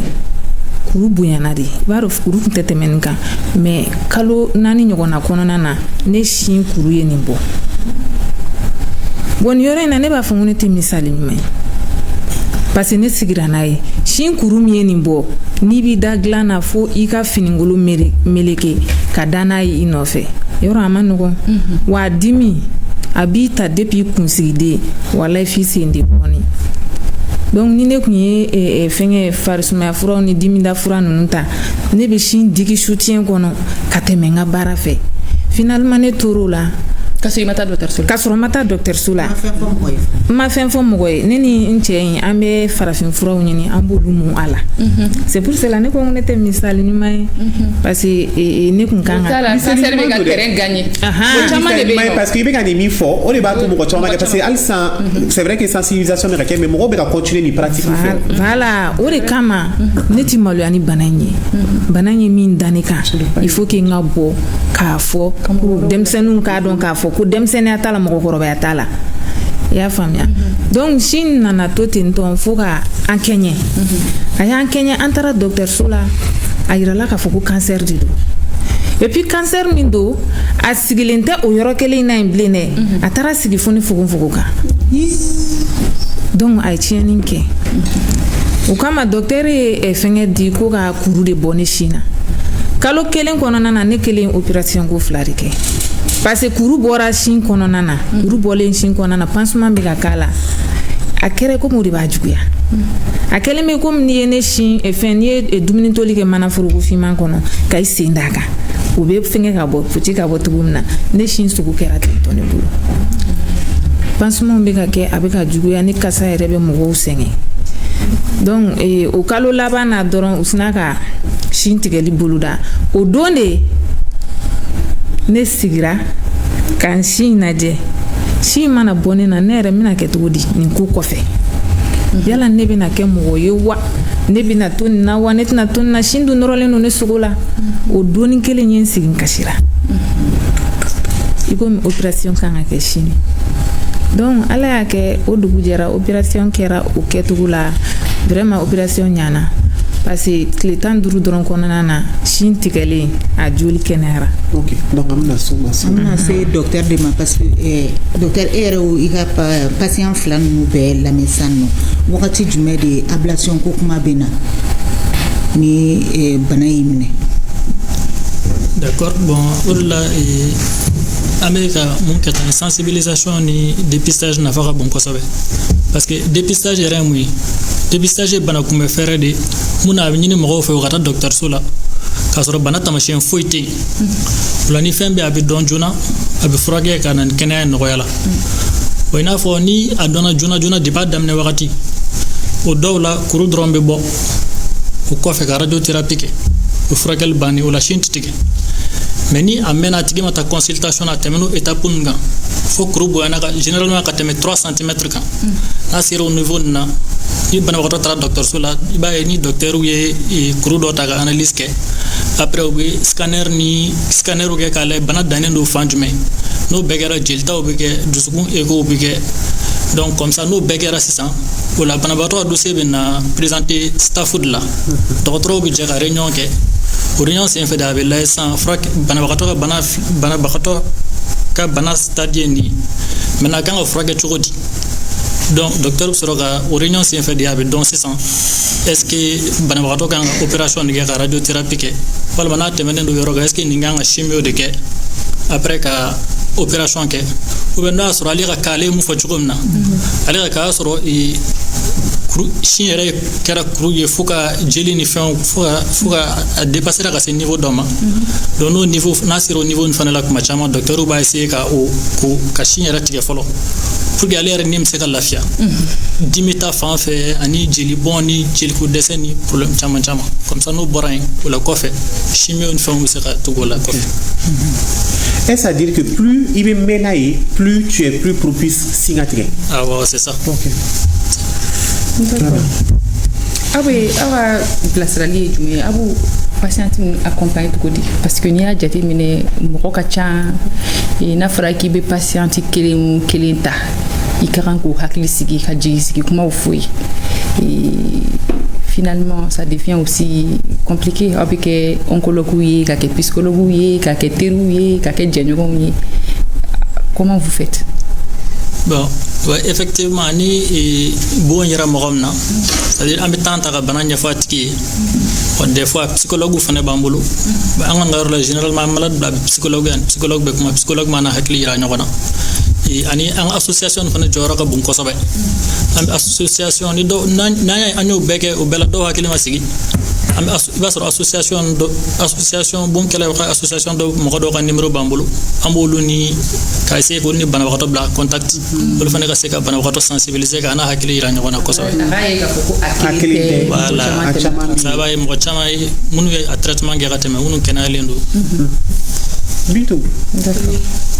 kuru bonyana de baro kuru tetemenka mais kalo nani nyogona konona na ne shin kuru ye ni bo bon yore na ne ba fungune te misali mai parce que ne sigira nae shin kuru mi ye ni bo ni bi dagla na fo I ka finingolo meleke ka dana yi inofe yoro amanugo wa dimi abita depuis kunsigide wala fisi ndi boni. Donc ni ne kunye fenge farisuma fura ni diminda fura nunta ne be shin digi soutien kono katemenga barafe finalement ne toro la kasoro mata docteur Soula ma femme mogoy neni nche ambe farafin fura nyini ambulu mu ala c'est pour cela ne ko ngete misali ni mai parce que ne kun kanga ça sert ga terrain gagné parce que il a mis fort on est pas tout beaucoup parce que c'est vrai que sensibilisation mais mo be ka continuer ni pratique voilà ore kama neti malu ani bananye min danika il faut que ngabo ka fo dem senu ka don ka fo ku dem sene atala mo ko roba atala ya famia donc shin nana totin ton foka ankenye aya ankenye antara docteur Soula ayira la ka fo ku cancer dido et puis cancer mindo asigilente o yoro kele ina imblene atara sigi foni fugu ka donc ay tieninke o kama docteur e fenge di ko ga kuru de bonne china kalo kelen kono nana ne kelen opération go flarike parce que kuru bora shin kono nana kuru bolen shin kono nana pansement be ka kala akere ko muri bajuya akele me ko ni ne shin e fen ye dumini toli ke mana furugo fiman kono kai sindaka o be fenge ka bo futi ka bo tugumna ne shin sugu kera tone bulu pansement be ka ke abeka juya ni kasa erebe mugo senge donc o kalo labana doron usnaka shin tigeli buluda o donde ne sigira kan shin naje shi mana boni na nere mina ke tugudi ni ku kofe yala ne bina ke mo yewa ne bina to na wa net na to na shindu norole no ne sugula o doni kele nyen sigin kashira iko opération kan ke shini donc ala yake o dugu jera opération kera o ketugula vraiment opération nyana parce que tile 15 dɔrɔn kɔnɔna na sin tigɛlen a joli kɛnɛyara. Ok, donc an bɛna s'o ma sisan. An bɛna se docteur de ma parce que docteur e yɛrɛ i ka patient fila ninnu bɛɛ lamɛn sisan nɔ wagati jumɛn de ablation ko kuma bɛ na ni bana y'i minɛ. D'accord, bon o de la an bɛ ka mun kɛ tan sensibilisation ni dépistage nafa ka bon kosɛbɛ parce que dépistage yɛrɛ ye mun ye dépistage ye bana kunbɛ fɛɛrɛ de mun na a bɛ ɲini mɔgɔw fɛ u ka taa dɔgɔtɔrɔso la k'a sɔrɔ bana taamasiyɛn foyi tɛ yen o la ni fɛn bɛ a bɛ dɔn joona a bɛ furakɛ ka na ni kɛnɛya nɔgɔya la o i n'a fɔ ni a dɔnna joona joona depuis a daminɛ wagati o dɔw la kuru dɔrɔn bɛ bɔ o kɔfɛ ka radiothérapie kɛ o furakɛli bannen o la sin tɛ tigɛ mais ni a mɛnna a tigi ma taa consultation na a tɛmɛna étape ninnu kan fo kuru bonyana ka généralement ka tɛmɛ 3 cm kan n'a sera o niveau nin na ni banabagatɔ taara dɔgɔtɔrɔso la i b'a ye ni docteur ye kuru dɔ ta ka analyse kɛ après u bɛ scanner kɛ k'a lajɛ bana dannen don fan jumɛn n'o bɛɛ kɛra jelitaw bɛ kɛ dusukun écho bɛ kɛ donc comme ça n'o bɛɛ kɛra sisan o la banabagatɔ ka dossier bɛ na présenter staff de la dɔgɔtɔrɔw bɛ jɛ ka réunion kɛ o réunion senfɛ de a bɛ lajɛ sisan banabagatɔ ka bana stade ye nin ye maintenant a kan ka furakɛ cogo di donc docteur bɛ sɔrɔ ka o réunion senfɛ de a bɛ dɔn sisan est ce que banabagatɔ kan ka opération de kɛ ka radiothérapie kɛ walima n'a tɛmɛnen don yɔrɔ kan est ce que nin kan ka chimio de kɛ après ka opération kɛ ou bien n'o y'a sɔrɔ ale ka cas ale ye mun fɔ cogo min na ale ka cas y'a sɔrɔ sin yɛrɛ kɛra kuru ye fo ka jeli ni fɛnw fo ka a dépasser ka se niveau dɔ ma donc n'o niveau n'a sera o niveau nin fana la kuma caman docteur b'a essayer ka sin yɛrɛ tigɛ fɔlɔ pour que ale yɛrɛ ni bɛ se ka lafiya dimi ta fan fɛ ani jeli bɔn ni jeliko dɛsɛ ni problème caman comme ça n'o bɔra yen o la kɔfɛ chimio ni fɛnw bɛ se ka tugu o la kɔfɛ. Est-ce à dire que plus il est ménaillé, plus tu es plus propice sin à tigɛ? Ah ouais, c'est ça. Ok. Aw ka bilasirali ye jumɛn ye a b'u patiente accompagner cogo di parce que n'i y'a jateminɛ mɔgɔ ka ca n'a fɔra k'i bɛ patiente kelen ta i ka kan k'o hakili sigi ka jigi sigi kumaw fɔ ye finalement ça devient aussi compliqué aw bɛ kɛ oncologue ye ka kɛ psychologue ye ka kɛ teriw ye ka kɛ jɛɲɔgɔnw ye comment vous faites? Bon, ouais, effectivement ni bon yɛrɛ mɔgɔ min na c'est-à-dire an bɛ temps ta ka bana ɲɛfɔ a tigi ye bon des fois psychologue fana b'an bolo an ka yɔrɔ la généralement malade bila psychologue bɛ kuma psychologue mana hakili yira ɲɔgɔn na ani an association fana jɔyɔrɔ ka bon kosɛbɛ an association ni dɔw n'an y'o bɛɛ kɛ o bɛɛ la dɔw hakili ma sigi i b'a sɔrɔ association bon kɛlɛ ka association dɔ mɔgɔ dɔw ka numéro b'an bolo an b'olu ni ka essayer k'olu ni banabagatɔ bila contact olu fana ka se ka banabagatɔ sensibiliser ka n'a hakili yira ɲɔgɔn na kosɛbɛ voilà ça va ye mɔgɔ caman ye minnu ye a traitement kɛ ka tɛmɛ minnu kɛnɛyalen don Bintu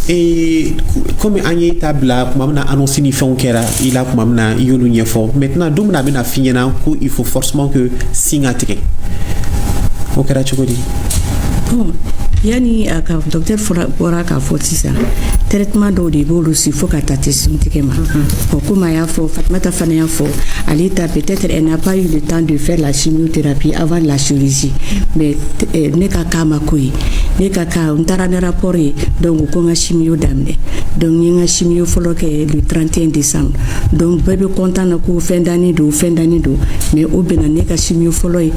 et comme an ye ta bila kuma min na annonce ni fɛnw kɛra i la kuma min na i y'olu ɲɛfɔ maintenant don min na a bɛna f'i ɲɛna ko il faut forcément que sin ka tigɛ o kɛra cogo di? yani a ka docteur bɔra k'a fɔ sisan traitement dɔw de b'olu si fo ka taa sin tigɛ ma bon comme a y'a fɔ Fatumata fana y'a fɔ ale ta peut-être elle n'a pas eu le temps de faire la chimiothérapie avant la chirurgie mais ne ka cas ma ko ye ne ka cas n taara ni rapport ye donc ko n ka chimio daminɛ donc n ye n ka chimio fɔlɔ kɛ le 31 décembre donc bɛɛ bɛ content na ko fin d'année don mais o bɛnna ne ka chimio fɔlɔ ye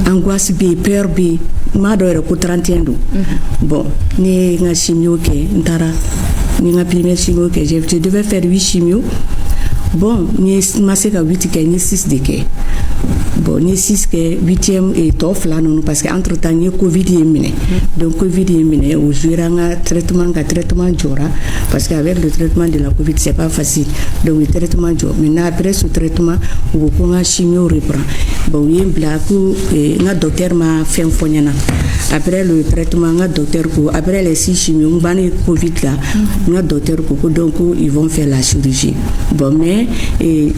angoisse bɛ yen peur bɛ yen n m'a dɔn yɛrɛ ko 31 don bon ne ye n ka chimio kɛ n taara ni n ka première chimio kɛ je devais faire 8 chimio bon ni ma se ka 8 kɛ ni 6 de kɛ bon ni 6 kɛ 8e et tɔ fila ninnu parce que entre temps ni covid ye minɛ donc covid ye minɛ o jouera n ka traitement jɔra parce que avec le traitement de la covid c'est pas facile donc le traitement jɔ maintenant après ce traitement u ko ko n ka chimio reprend bon u ye n bila ko n ka docteur ma fɛn fɔ ɲɛna après le traitement n ka docteur ko après les 6 chimio n banni covid la n ka docteur ko donc ils vont faire la chirurgie bon mais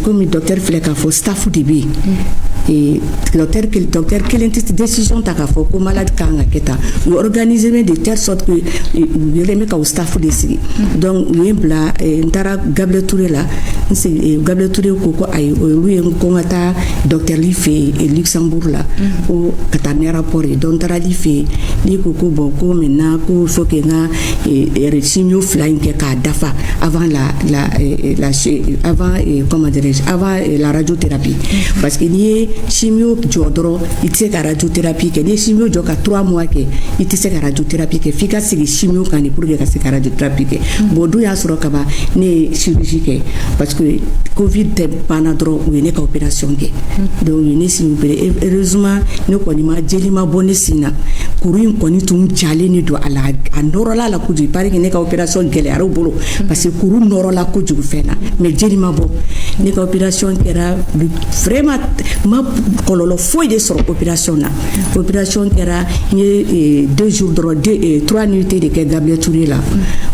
comme docteur filɛ k'a fɔ staff de bɛ yen docteur kelen tɛ décision ta k'a fɔ ko malade kan ka kɛ tan u organiser de telle sorte que u yɛrɛ bɛ ka o staff de sigi donc u ye n bila n taara Gabriel Touré la Gabriel Touré ko ay lui ko ngata docteur li fait Luxembourg là ko katane rapport donc tara li fait li ko bon ko maintenant ko faut que nga chimio flying ke ka dafa avant avant la radiothérapie parce que ni chimio jodoro ite ka radiothérapie ke ni chimio joka 3 mois ke ite se ka radiothérapie ke fika sigi chimio kan ni pour que se ka radiothérapie ke bodu ya soro kaba ni chirurgie ke parce que covid te panadro ou ne ka opération ke donc ni si heureusement ne ko ni ma jeli ma bonesina kurin ko ni tum jale ni do ala andorola la kuju pare que ne ka opération gele aro bolo parce que kuru norola kuju fena mais jeli ma bo ne ka opération kera vraiment ma kololo foi de sur opération kera ni 2 jours de 3 nuits de que Gabriel Touré là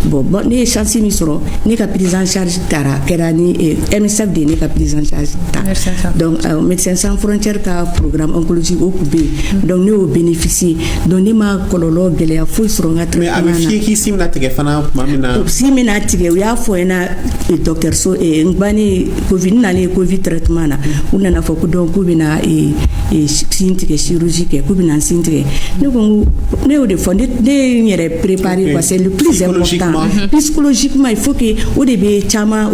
bon ne chance mi soro ne ka prise en charge kera ni MSF de ne ka prise en charge donc Médecins Sans Frontières ka programme oncologie au Koubé donc ne au bénéficier donc ne ma kololo gele ya foi sur nga mais avec fille qui simna tege fana mamina simina tege ya foi na docteur so ngbani covid na le covid traitement na una na fo ko donc ko bina sintike chirurgie ke ko bina sintike ne o de fondé de ñere préparer quoi c'est le plus important psychologiquement il faut que au début chama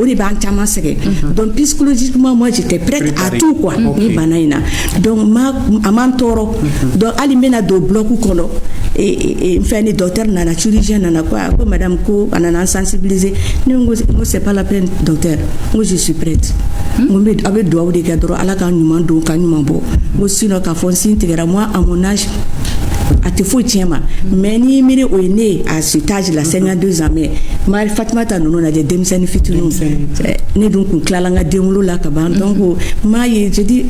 sege donc psychologiquement moi j'étais prête à tout quoi ni banaina donc ma amantoro donc alimena do bloc kono et fait ni docteur na chirurgien na quoi ko madame ko anana sensibiliser ngo c'est pas la peine docteur moi je suis prête mo be abe do awde ka doro ala ka nyuma do ka nyuma bo mo sino ka fon s'intégrer moi à mon âge à te faut tiema mais ni mire o né à cet âge là 52 ans mais mal Fatima ta non na de demsen fitunu ne donc klala nga demulo la ka ban donc mai je dis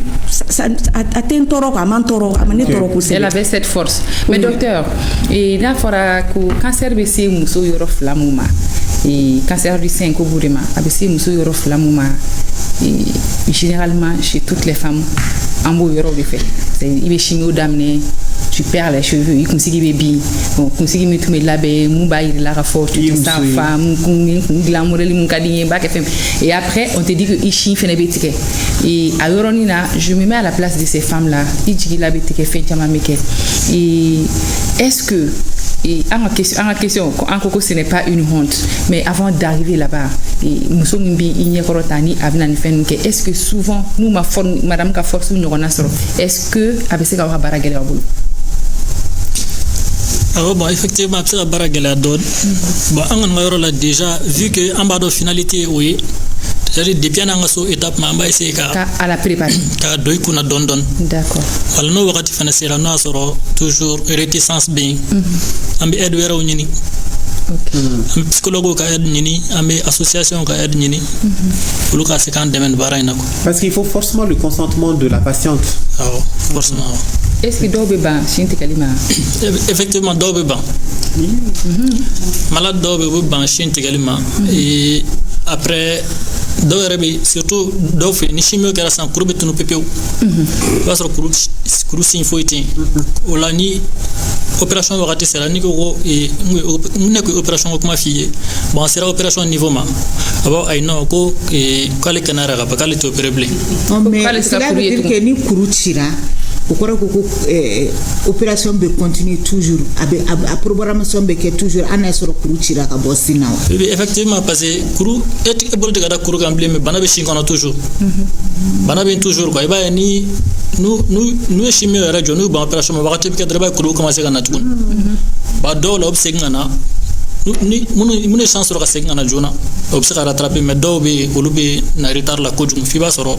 atteint toro ka man toro amane toro ko elle avait cette force mais docteur et là fora ko cancer be se muso yoro flamuma et cancer du sein ko burima abese muso yoro flamuma et généralement chez toutes les femmes en beau yoro be fait c'est ibe chimio d'amener tu perds les cheveux il conseille baby bon conseille me tout me labe muba il la rafort tu sa femme glamour li mun kadinye ba ke fem et après on te dit que ichi fait nebetike et à Yoronina je me mets à la place de ces femmes là ichi la betike fait chama meke et est-ce que et en question en coco ce n'est pas une honte mais avant d'arriver là-bas et musombi inyekorotani abna fen que est-ce que souvent nous madame ka force nous on a soro est-ce que abese ka wa baragele abulu. Alors bon, effectivement, c'est la barague la donne. Bon, on a déjà vu que en bas de finalité, oui. C'est-à-dire depuis un an étape, on va essayer à la préparer. Car deux qu'on a donné. D'accord. Alors nous, on va faire la noix toujours réticence bien. On va aider au nini. Un psychologue qui aide nini, un association qui aide nini. Pour le cas, c'est quand domaine baraina. Parce qu'il faut forcément le consentement de la patiente. Ah, forcément. Est-ce que dobe ban shinti kalima? Effectivement dobe ban. Malade dobe ban shinti kalima et après dobe surtout dobe ni chimio kera san kurbe tunu pepeu. Parce que kuru sin foiti. Ola ni opération wakati sera ni ko et ne ko opération ko ma fille. Bon sera opération niveau ma. Abo ay no ko e kale kanara ga bakale to opereble. Mais cela veut dire que ni kuru tira o kora ko opération be continue toujours a programmation be ke toujours ana soro kuru tira ka bosina wa effectivement parce que kuru et bolde ga kuru gamble me bana be shinkona toujours bana be toujours ko iba ni nous chimio radio nous ba opération ba wakati ke draba kuru commencer kana tukun ba do la obsegna ni mun chance ro ka segna na jona obsera rattraper mais do be olubi na retard la kojum fi ba soro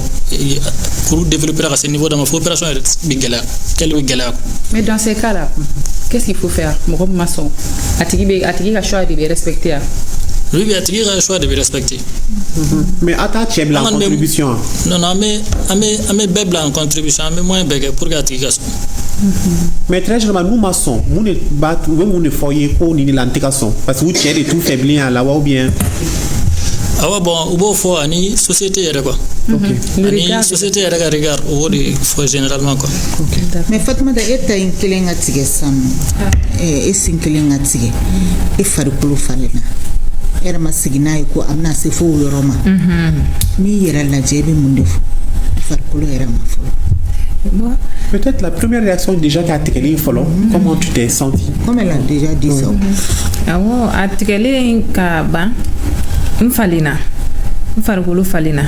pour développer à ce niveau de ma opération bigela quel bigela. Mais dans ces cas là qu'est-ce qu'il faut faire mon maçon atigi a choix de respecter. Oui, il a le choix de respecter. Mais attache la contribution. Non, mais bébé en contribution, mais moins bébé pour gâter. Mais très généralement, nous maçons, nous ne foyer pour ni l'antication parce que vous tiens tout faiblir là ou bien. Ah ouais, bon, au beau fois, ni société est quoi. Ni société est regard au de fois généralement quoi. Mais Fatima da eta in kelenga tige sam. Et sin kelenga tige. E faru kulu falena. era ma sigina ko amna se fo yoroma mi yera la jebe mun defu farkolo era ma folo. Peut-être la première réaction déjà qu'a tigeli follow, comment tu t'es senti? Comme elle a déjà dit ça. Awo atigeli ka ba mfalina mfarkolo falina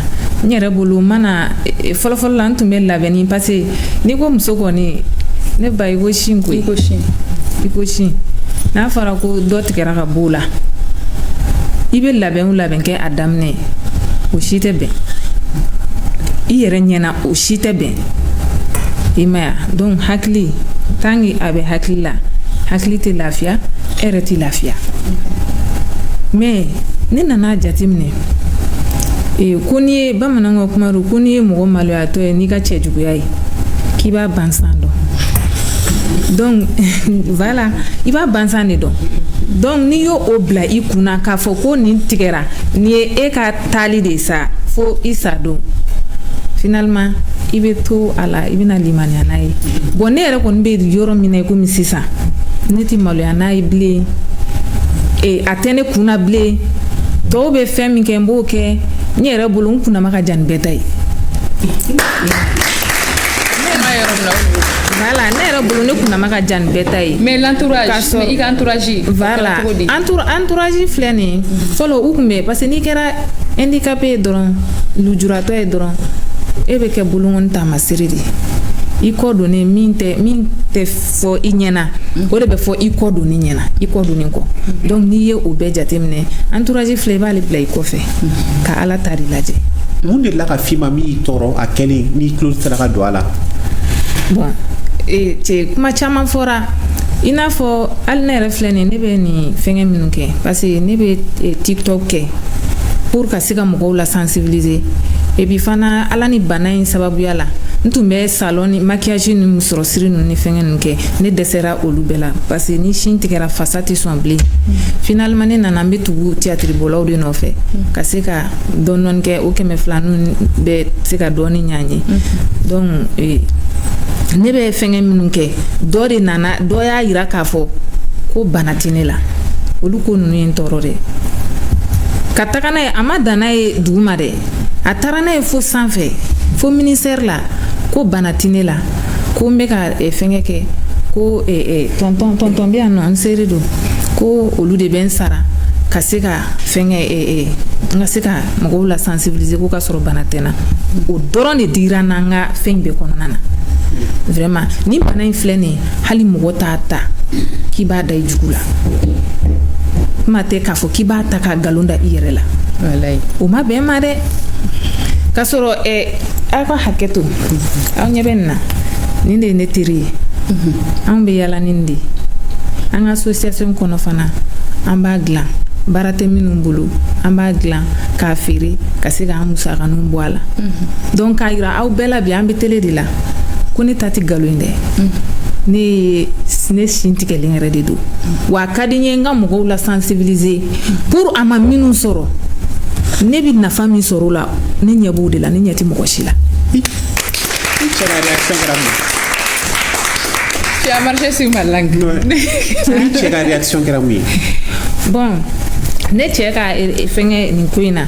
nyere bulu mana folo la ntumbe labeni parce ni ko muso ko ni ne ba igo shinko iko shin na fara ko do tigera ka bula ibe labɛn kɛ a daminɛ o si tɛ bɛn i yɛrɛ ɲɛna o si tɛ bɛn i ma ya donc hakili tangi a bɛ hakili la hakili tɛ lafiya e yɛrɛ tɛ lafiya mais ne nana jateminɛ ko n'i ye bamananw ka kuma do ko n'i ye mɔgɔ maloyatɔ ye n'i ka cɛjuguya ye k'i b'a bansan dɔn donc voilà i b'a bansan de dɔn donc n'i y'o o bila i kunna k'a fɔ ko nin tigɛra ni ye e ka taali de sa fo i sa don finalement i bɛ to a la i bɛna limaniya n'a ye bon ne yɛrɛ kɔni bɛ yɔrɔ min na komi sisan ne tɛ maloya n'a ye bilen a tɛ ne kunna bilen tɔw bɛ fɛn min kɛ n b'o kɛ n yɛrɛ bolo n kunna ma ka jan ni bɛɛ ta ye. Voilà, ne yɛrɛ bolo ne kunna ma ka jan ni bɛɛ ta ye. Mais l'entourage, mais i ka entourage. Voilà, entourage filɛ nin fɔlɔ u kun bɛ parce que n'i kɛra handicapé ye dɔrɔn lujuratɔ ye dɔrɔn e bɛ kɛ bolokɔni taamasere de i kɔ donnen min tɛ fɔ i ɲɛna o de bɛ fɔ i kɔ donnen ɲɛna i kɔ donnen kɔ donc n'i ye o bɛɛ jateminɛ entourage filɛ i b'ale bila i kɔfɛ ka ala ta de lajɛ. Mun de la ka fi ma min y'i tɔɔrɔ a kɛlen n'i tulo sera ka don a la. Bon cɛ kuma caman fɔra i n'a fɔ hali ne yɛrɛ filɛ nin ne bɛ nin fɛngɛ minnu kɛ parce que ne bɛ tiktok kɛ pour ka se ka mɔgɔw la sensibiliser et puis fana ala ni bana in sababuya la n tun bɛ salon ni maquillage ni musɔrɔsiri ninnu ni fɛngɛ ninnu kɛ ne dɛsɛra olu bɛɛ la parce que ni sin tigɛra fasa tɛ sɔn bilen finalement ne nana n bɛ tugu théâtre bɔlaw de nɔfɛ ka se ka dɔɔni kɛ o 200 ninnu bɛ se ka dɔɔni ɲa n ye donc ne bɛ fɛngɛ minnu kɛ dɔ de nana dɔ y'a yira k'a fɔ ko bana tɛ ne la olu ko ninnu ye n tɔɔrɔ dɛ ka taga n'a ye a ma dan n'a ye dugu ma dɛ a taara n'a ye fo sanfɛ fo ministère la ko bana tɛ ne la ko n bɛ ka fɛngɛ kɛ ko tonton bɛ yan nɔ n seri don ko olu de bɛ n sara ka se ka fɛngɛ n ka se ka mɔgɔw la sensibiliser ko ka sɔrɔ bana tɛ n na o dɔrɔn de digira n na n ka fɛn bɛɛ kɔnɔna na vraiment ni bana in filɛ nin hali mɔgɔ t'a ta k'i b'a da i jugu la kuma tɛ k'a fɔ k'i b'a ta ka nkalon da i yɛrɛ la o ma bɛn ma dɛ ka sɔrɔ aw ka hakɛ to aw ɲɛ bɛ nin na nin de ye ne teri ye anw bɛ yala nin de an ka association kɔnɔ fana an b'a dilan baara tɛ minnu bolo an b'a dilan k'a feere ka se k'an musakaninw bɔ a la donc k'a yira aw bɛɛ la bi an bɛ télé de la ko ne ta tɛ nkalon dɛ ne sin tigɛlen yɛrɛ de don wa a ka di n ye n ka mɔgɔw la sensibiliser pour a ma minnu sɔrɔ ne bɛ nafa min sɔrɔ o la ne ɲɛ b'o de la ne ɲɛ tɛ mɔgɔ si la. Tu as marché sur ma langue. Cɛ ka réaction kɛra mun ye? Bon ne cɛ ka fɛngɛ nin ko in na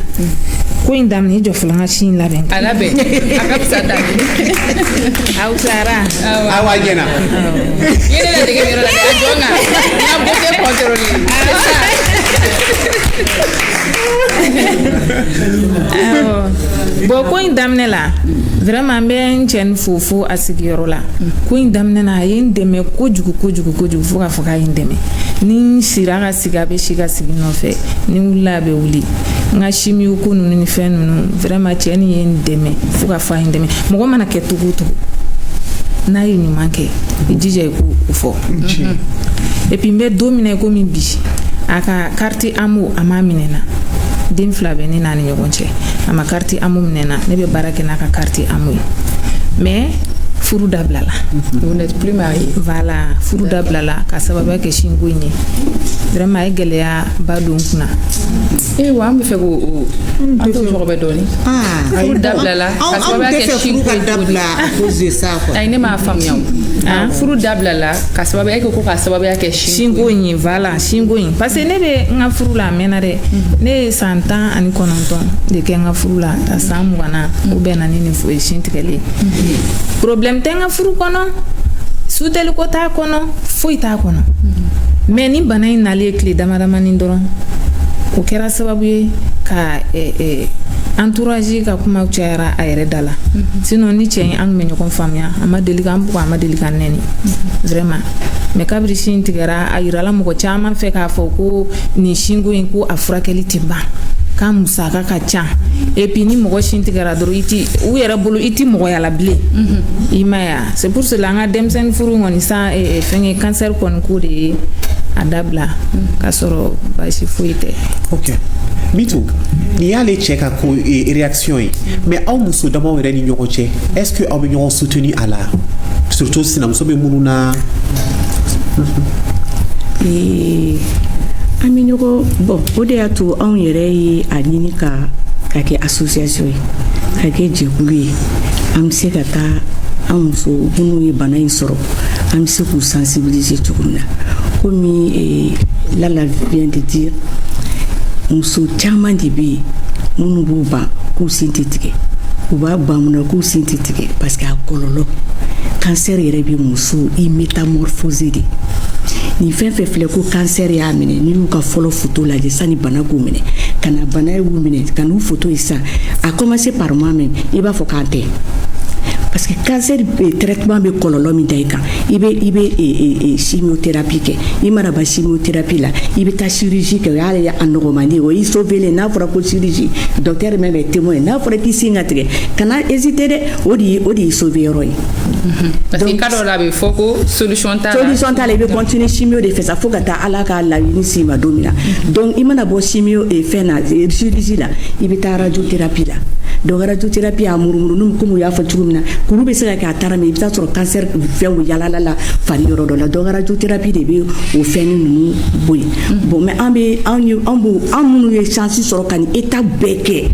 ko in daminɛ i jɔ fɔlɔ n ka si in labɛn. A labɛn a ka fisa daminɛ. Aw tilara. Awa ɲɛna. I ye ne ladege nin yɔrɔ la dɛ a jɔ n kan n ka beauté contrôler. Bon ko in daminɛ la vraiment n bɛ n cɛ ni fo a sigiyɔrɔ la ko in daminɛ na a ye n dɛmɛ kojugu fo k'a fɔ k'a ye n dɛmɛ ni n sira ka sigi a bɛ si ka sigi nɔfɛ ni n wulila a bɛ wuli n ka chimio ko ninnu ni fɛn ninnu vraiment cɛ ni ye n dɛmɛ fo k'a fɔ a ye n dɛmɛ mɔgɔ mana kɛ cogo o cogo n'a ye ɲuman kɛ i jija i k'o fɔ et puis n bɛ don min na komi bi a ka carte amo a m'a minɛ na den 2 bɛ ne n'a ni ɲɔgɔn cɛ a ma carte amo minɛ na ne bɛ baara kɛ n'a ka carte amo ye mais furu dabila la. Vous n'êtes plus marié. Voilà, furu dabila la ka sababu kɛ sinko in ye. Vraiment a ye gɛlɛya ba don kunna. Wa an bɛ fɛ ko an t'o sɔrɔ bɛ dɔɔni. Furu dabila la ka sababu kɛ sinko in ye. Ayi ne m'a faamuya o. Furu dabila la ka sababu kɛ ko ka sababu kɛ sinko in ye. Voilà, sinko in. Parce que ne bɛ n ka furu la a mɛnna dɛ. Ne ye san 19 de kɛ n ka furu la ta san 20 na o bɛn na ni nin sin tigɛli. Problème tɛ n ka furu kɔnɔ, suteli ko t'a kɔnɔ, foyi t'a kɔnɔ. Mais ni bana in nalen tile damadamanin dɔrɔn o kɛra sababu ye ka entourage ka kuma cayara a yɛrɛ da la. Sinon ni cɛ in an bɛ ɲɔgɔn faamuya a ma deli k'an bugɔ a ma deli k'an nɛni vraiment. Mais kabiri sin tigɛra a yirala mɔgɔ caman fɛ k'a fɔ ko nin sinko in ko a furakɛli tɛ ban. Ka musaka ka ca et puis ni mɔgɔ sin tigɛra dɔrɔn i ti u yɛrɛ bolo i ti mɔgɔya la bilen. I ma ye c'est pour cela an ka denmisɛnnin furu kɔni sa fɛngɛ cancer kɔni ko de ye a dabila k'a sɔrɔ baasi foyi tɛ. Ok. Mitu, ni y'ale cɛ ka ko réaction ye mais aw muso damaw yɛrɛ ni ɲɔgɔn cɛ est-ce que aw bɛ ɲɔgɔn soutenu a la surtout sinamuso bɛ minnu na. An bɛ ɲɔgɔn bon o de y'a to anw yɛrɛ ye a ɲini ka kɛ association ye ka kɛ jɛkulu ye an bɛ se ka taa an muso minnu ye bana in sɔrɔ an bɛ se k'u sensibiliser cogo min na komi Lala vient de dire muso caman de bɛ yen minnu b'u ban k'u sin tɛ tigɛ u b'a ban mun na k'u sin tɛ tigɛ parce que a kɔlɔlɔ cancer yɛrɛ bɛ muso i métamorphosé de. Ni fɛn fɛn filɛ ko cancer y'a minɛ ni y'u ka fɔlɔ photo lajɛ sani bana k'u minɛ ka na bana y'u minɛ ka n'u photo ye sisan a commencé par moi-même i b'a fɔ k'an tɛ parce que cancer traitement bɛ kɔlɔlɔ min da i kan i bɛ chimiothérapie kɛ i mana ban chimiothérapie la i bɛ taa chirurgie kɛ o y'ale a nɔgɔmani o y'i sauver n'a fɔra ko chirurgie docteur même est témoin n'a fɔra k'i sin ka tigɛ kana hésiter dɛ o de y'i sauver yɔrɔ ye. Parce que kadɔ la bɛ fɔ ko solution t'a la i bɛ continuer chimio de fɛ sa fo ka taa Ala ka laɲini s'i ma don min na donc i mana bɔ chimio fɛn na chirurgie la i bɛ taa radiothérapie la donc radiothérapie a murumuru comme u y'a fɔ cogo min na kuru bɛ se ka kɛ a taara mais i bɛ taa sɔrɔ cancer fɛnw yalala la fari yɔrɔ dɔ la donc radiothérapie de bɛ o fɛn ninnu bɔ yen bon mais an minnu ye chance sɔrɔ ka nin étape bɛɛ kɛ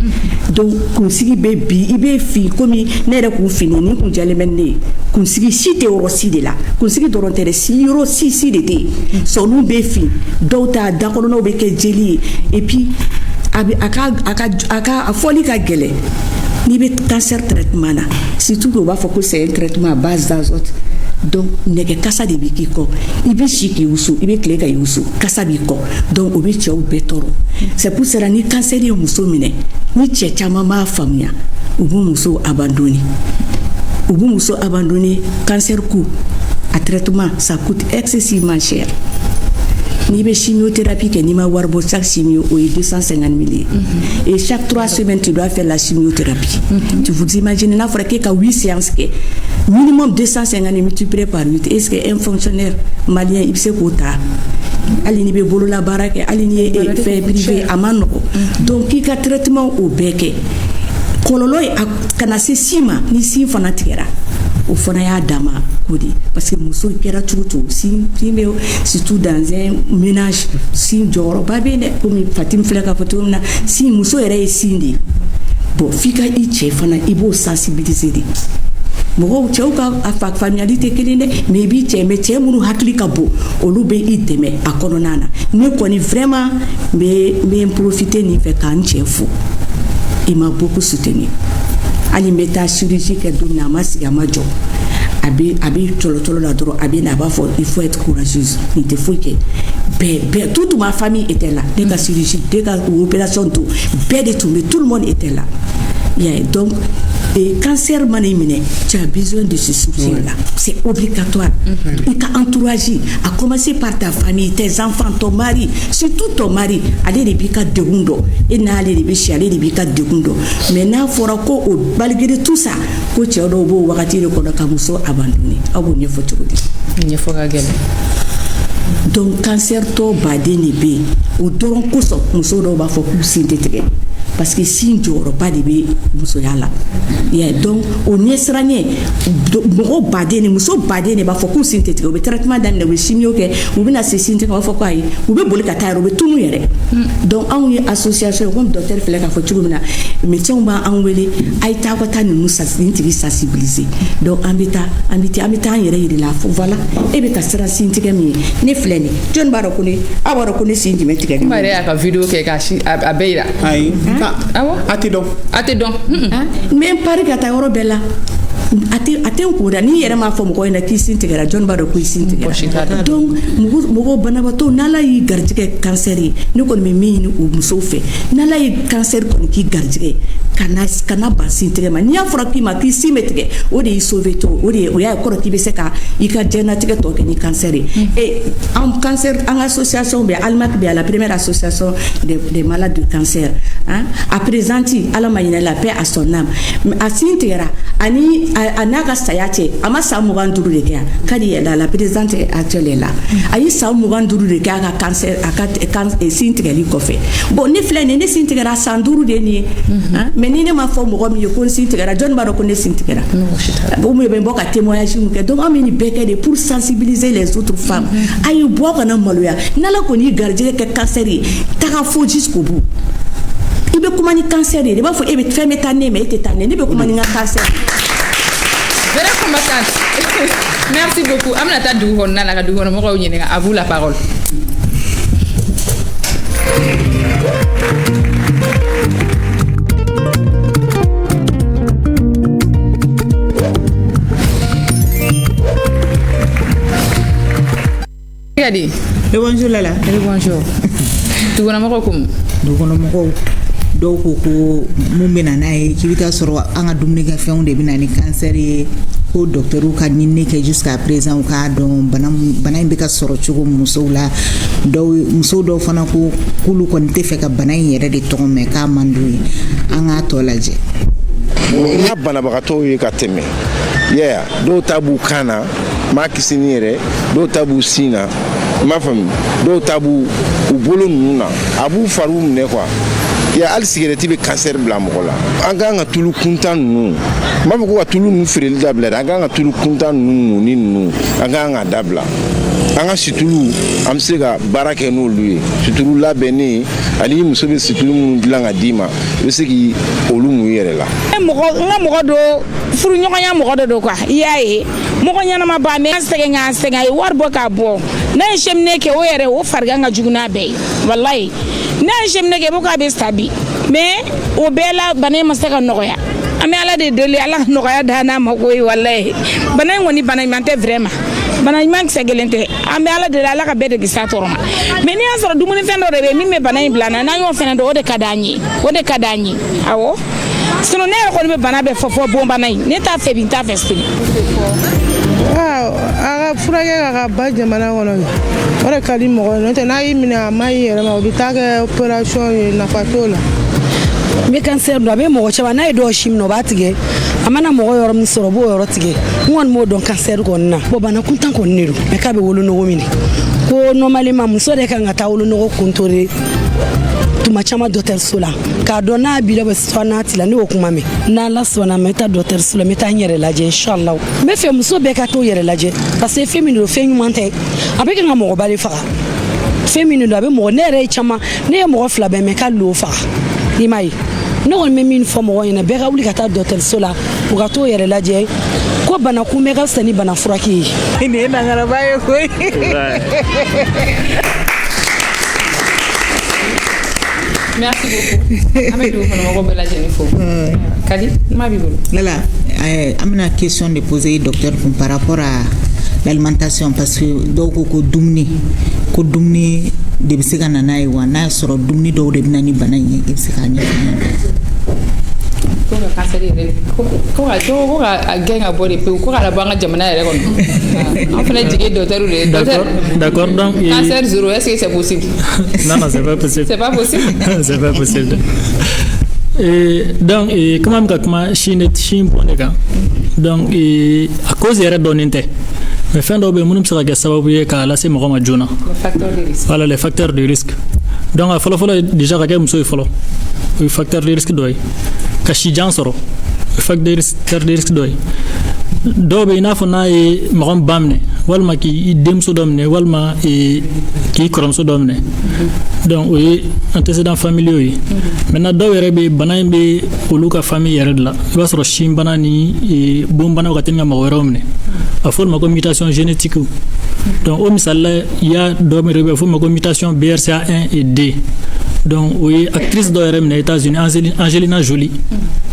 donc kunsigi bɛ bi i bɛ fin komi ne yɛrɛ kun fini ni kun jɛlen bɛ ne ye kunsigi si tɛ yɔrɔ si de la kunsigi dɔrɔn tɛ dɛ si yɔrɔ si de tɛ yen sɔnu bɛ fin dɔw ta dakɔnɔnaw bɛ kɛ jeli ye et puis a fɔli ka gɛlɛn n'i bɛ cancer traitement na surtout que u b'a fɔ ko c'est un traitement à base d'azote donc nɛgɛ kasa de bɛ k'i kɔ i bɛ si k'i wusu i bɛ tile ka i wusu kasa b'i kɔ donc o bɛ cɛw bɛɛ tɔɔrɔ c'est pour cela ni cancer ye muso minɛ ni cɛ caman b'a faamuya u b'u muso abandonner cancer coup à traitement ça coûte excessivement cher. N'i bɛ chimiothérapie kɛ n'i ma wari bɔ chaque chimio o ye 250 000 ye et chaque 3 semaines tu dois faire la chimiothérapie. Tu vous imaginez n'a fɔra k'e ka 8 séances kɛ minimum 250 multiplié par 8 est-ce que un fonctionnaire malien i bɛ se k'o ta hali n'i bɛ bolola baara kɛ hali n'i ye fɛn privé a ma nɔgɔ donc k'i ka traitement o bɛɛ kɛ kɔlɔlɔ ye kana se si ma ni si fana tigɛra o fana y'a dama ko de parce que muso kɛra cogo cogo si bɛ surtout dans un ménage si jɔyɔrɔba bɛ yen dɛ komi Fatim filɛ ka fɔ cogo min na si muso yɛrɛ ye sin de ye bon f'i ka i cɛ fana i b'o sensibiliser de mɔgɔw cɛw ka faamuyali tɛ kelen dɛ mais i b'i cɛ mais cɛ minnu hakili ka bon olu bɛ i dɛmɛ a kɔnɔna na ne kɔni vraiment n bɛ profiter nin fɛ k'an cɛ fo il m'a beaucoup soutenu hali n bɛ taa chirurgie kɛ don min na a ma sigi a ma jɔ a bɛ tɔlɔtɔlɔ la dɔrɔn a bɛ na a b'a fɔ il faut être courageuse nin tɛ foyi kɛ bɛɛ toute ma famille était là ne ka chirurgie ne ka opération to bɛɛ de tun bɛ tout le monde était là donc cancer mana i minɛ tu as besoin de ce soutien là c'est obligatoire i ka entourage a commencer par ta famille tes enfants ton mari surtout ton mari ale de b'i ka degun dɔn e n'ale de bɛ si ale de b'i ka degun dɔn mais n'a fɔra ko o malgré tout ça ko cɛ dɔw b'o wagati de kɔnɔ ka muso abandonner aw b'o ɲɛfɔ cogo di ɲɛfɔ ka gɛlɛn donc cancer tɔ baden de bɛ yen o dɔrɔn kosɔn muso dɔw b'a fɔ k'u sin tɛ tigɛ parce que sin jɔyɔrɔba de bɛ musoya la donc o ɲɛsiranɲɛ mɔgɔ baden ni muso baden de b'a fɔ k'u sin tɛ tigɛ u bɛ traitement daminɛ u bɛ chimio kɛ u bɛ na se sin tigɛ u b'a fɔ ko ayi u bɛ boli ka taa yɛrɛ u bɛ tunu yɛrɛ donc anw ye association comme docteur filɛ k'a fɔ cogo min na médecins b'an wele a ye taa ka taa nin tigi sensibiliser donc an bɛ taa an yɛrɛ yiri la fo voilà e bɛ ka siran sin tigɛ min ye ne filɛ nin jɔn b'a dɔn ko ne aw b'a dɔn ko ne sin jumɛn tigɛ n yɛrɛ y'a ka video kɛ a bɛɛ yira ayi a tɛ dɔn mais n pari ka taa yɔrɔ bɛɛ la a tɛ n kun da n'i yɛrɛ m'a fɔ mɔgɔ ɲɛna k'i sin tigɛra jɔn b'a dɔn ko i sin tigɛra donc mɔgɔ banabaatɔ n'ala y'i garijɛgɛ cancer ye ne kɔni bɛ min ɲini o musow fɛ n'ala ye cancer kɔni k'i garijɛgɛ kana ban sin tigɛ ma n'i y'a fɔra k'i ma k'i sin bɛ tigɛ o de y'i sauvé to o y'a kɔrɔ k'i bɛ se ka i ka diɲɛlatigɛ tɔ kɛ ni cancer ye an cancer an ka association bɛ Alimak bɛ la première association des malades du cancer a présenti ala ma ɲinɛ la paix à son âme a sin tigɛra ani a n'a ka saya cɛ a ma san 25 de kɛ kadi yɛlɛ la présidente actuelle la a ye san 25 de kɛ a ka cancer a ka sin tigɛli kɔfɛ bon ne filɛ nin ne sin tigɛra san 5 de nin ye mais ni ne ma fɔ mɔgɔ min ye ko n sin tigɛra jɔn b'a dɔn ko ne sin tigɛra o mu bɛ bɔ ka témoignage min kɛ donc an bɛ nin bɛɛ kɛ de pour sensibiliser les autres femmes a ye bɔ kana maloya n'ala kɔni y'i garijɛgɛ kɛ cancer ye taga fo jusqu'au bout i bɛ kuma ni cancer de i b'a fɔ e bɛ fɛn bɛ taa ne mais e tɛ taa ne bɛ kuma ni n ka cancer. Very combattante. Merci beaucoup. Amna ta dugu kɔnɔna la ka dugu kɔnɔ mɔgɔw ɲininka à vous la parole. Regardez. Bonjour Lala. Bonjour. Dugu kɔnɔ mɔgɔw comme. Dugu kɔnɔ mɔgɔw dɔw ko mun bɛ na n'a ye k'i bɛ taa sɔrɔ an ka dumunikɛfɛnw de bɛ na ni cancer ye ko docteurw ka ɲinini kɛ jusqu'à présent u k'a dɔn bana in bɛ ka sɔrɔ cogo musow la musow dɔw fana ko k'olu kɔni tɛ fɛ ka bana in yɛrɛ de tɔgɔ mɛn k'a man d'u ye an k'a tɔ lajɛ. n ka banabagatɔw ye ka tɛmɛ dɔw ta b'u kan na m'a kisi ni yɛrɛ dɔw ta b'u sin na i m'a faamu dɔw ta b'u bolo ninnu na a b'u fariw minɛ quoi hali sigɛrɛti bɛ cancer bila mɔgɔ la an k'an ka tulu kuntan ninnu n b'a fɔ ko ka tulu ninnu feereli dabila dɛ an k'an ka tulu kuntan ninnu ni ninnu an k'an ka dabila an ka situlu an bɛ se ka baara kɛ n'olu ye situlu labɛnnen ani muso bɛ situlu minnu dilan ka d'i ma i bɛ se k'i olu mun i yɛrɛ la. n ka mɔgɔ dɔ furuɲɔgɔnya mɔgɔ dɔ don quoi i y'a ye mɔgɔ ɲɛnama ba mɛ an sɛgɛn a ye wari bɔ k'a bɔ n'a ye cheminée kɛ o yɛrɛ o farigan ka jugu n'a bɛɛ ye walayi n'a ye cheminée kɛ i b'a fɔ k'a bɛ sa bi mais o bɛɛ la bana in ma se ka nɔgɔya an bɛ ala de deli ala nɔgɔya da n'a ma ko ye walayi bana in kɔni bana ɲuman tɛ vraiment bana ɲuman kisɛ kelen tɛ an bɛ ala deli ala ka bɛɛ de kisi a tɔɔrɔ ma mais n'i y'a sɔrɔ dumunifɛn dɔ de bɛ yen min bɛ bana in bila an na n'an y'o fɛnɛ dɔn o de ka d'an ye awɔ sinon ne yɛrɛ kɔni bɛ bana bɛɛ fɔ bon bana in ne t'a fɛ bi n t'a fɛ sini. a ka furakɛ ka ba jamana kɔnɔ o de ka di mɔgɔ ye n'o tɛ n'a y'i minɛ a ma y'i yɛrɛ ma o bɛ taa kɛ opération ye nafa t'o la. n bɛ cancer dɔn a bɛ mɔgɔ caman n'a ye dɔw si minɛ o b'a tigɛ a mana mɔgɔ yɔrɔ min sɔrɔ o b'o yɔrɔ tigɛ n kɔni m'o dɔn cancer kɔni na bon bana kuntan kɔni de don mais k'a bɛ wolonogo minɛ ko normalement muso de kan ka taa wolonogo contrôler tuma caman dɔgɔtɔrɔso la k'a dɔn n'a b'i la bɛ sɔn n'a t'i la ne y'o kuma mɛn n'ala sɔnna ma n bɛ taa dɔgɔtɔrɔso la n bɛ taa n yɛrɛ lajɛ inshallah n bɛ fɛ muso bɛɛ ka t'o yɛrɛ lajɛ parce que fɛn min don fɛn ɲuman tɛ a bɛ kɛ ka mɔgɔba de faga fɛn min don a bɛ mɔgɔ ne yɛrɛ ye caman ne ye mɔgɔ 2 bɛɛ mɛn k'a lo faga i m'a ye ne kɔni bɛ min fɔ mɔgɔ ɲɛna bɛɛ ka wuli ka taa dɔgɔtɔrɔso la u ka t'o yɛrɛ lajɛ ko bana kunbɛ ka fisa ni bana furakɛ ye. nin ye nangaraba ye koyi. Merci beaucoup. Amadou Fonomoko Beladjeni Fo. Kadi, ma bibolo. Lala, amena question de poser docteur par rapport à l'alimentation parce que donc ko dumuni de bɛ se ka na n'a ye wa n'a sɔrɔ dumuni dɔw de bɛ na ni bana in ye i bɛ se k'a ɲɛfɔ ko ka cancer yɛrɛ ko ka gɛn ka bɔ de pewu ko ka labɔ an ka jamana yɛrɛ kɔnɔ an fana jigi docteur de docteur d'accord donc cancer zéro est-ce que c'est possible non c'est pas possible c'est pas possible c'est pas possible donc comment ka kuma shin bonne kan donc à cause yɛrɛ dɔnnen tɛ mais fɛn dɔw bɛ minnu bɛ se ka kɛ sababu ye k'a lase mɔgɔ ma joona voilà les facteurs de risque donc a fɔlɔ-fɔlɔ déjà ka kɛ muso ye fɔlɔ o facteur de risque doy ka shijan soro facteur de risque doy do be ina fona e magam bamne walma ki dem so domne walma e ki krom so domne donc oui antécédents familiaux yi maintenant do yere be banaybe uluka famille yere la ba soro shim banani e bom bana ko tinga magoromne a forme de mutation génétique donc au misal il y a do me rebe forme de mutation BRCA1 et D donc oui actrice do yere les États-Unis Angelina Jolie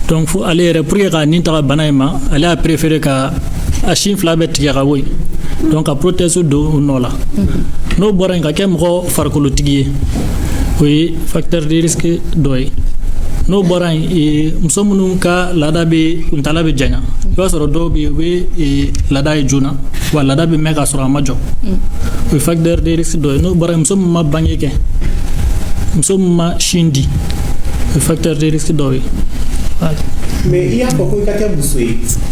donc faut aller repris ka ninta banayma elle a préféré ka achim flabet yarawoy donc a prothèse do nola no boran ka kem go farkolo tigi oui facteur de risque doy no boran e msomunu ka lada be untala be janya yo soro do be we e lada e juna wa lada be mega soro majo oui facteur de risque doy no boran msomma bangeke msomma shindi facteur de risque doy. Mais il y a beaucoup de cas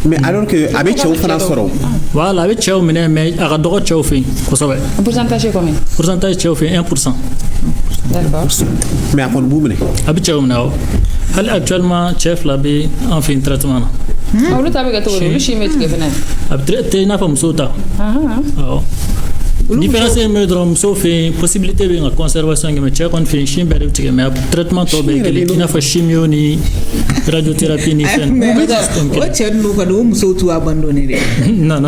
mais alors que avec Tchao Fana Soro. Voilà, avec Tchao, mais à Radoro Tchao fait. Pourcentage combien? Pourcentage Tchao fait 1%. D'accord. Mais à quoi vous menez? Avec Tchao, actuellement, chef là, en fait un traitement. Ah, vous avez gâté le chimie qui est venu. Après, tu n'as pas moussota. Différence est mais drum sauf possibilité de conservation mais tu as qu'on fait chimie mais traitement tobe qui n'a pas chimie ni radiothérapie ni fen. O tu nous quand nous sommes tout abandonné. Non.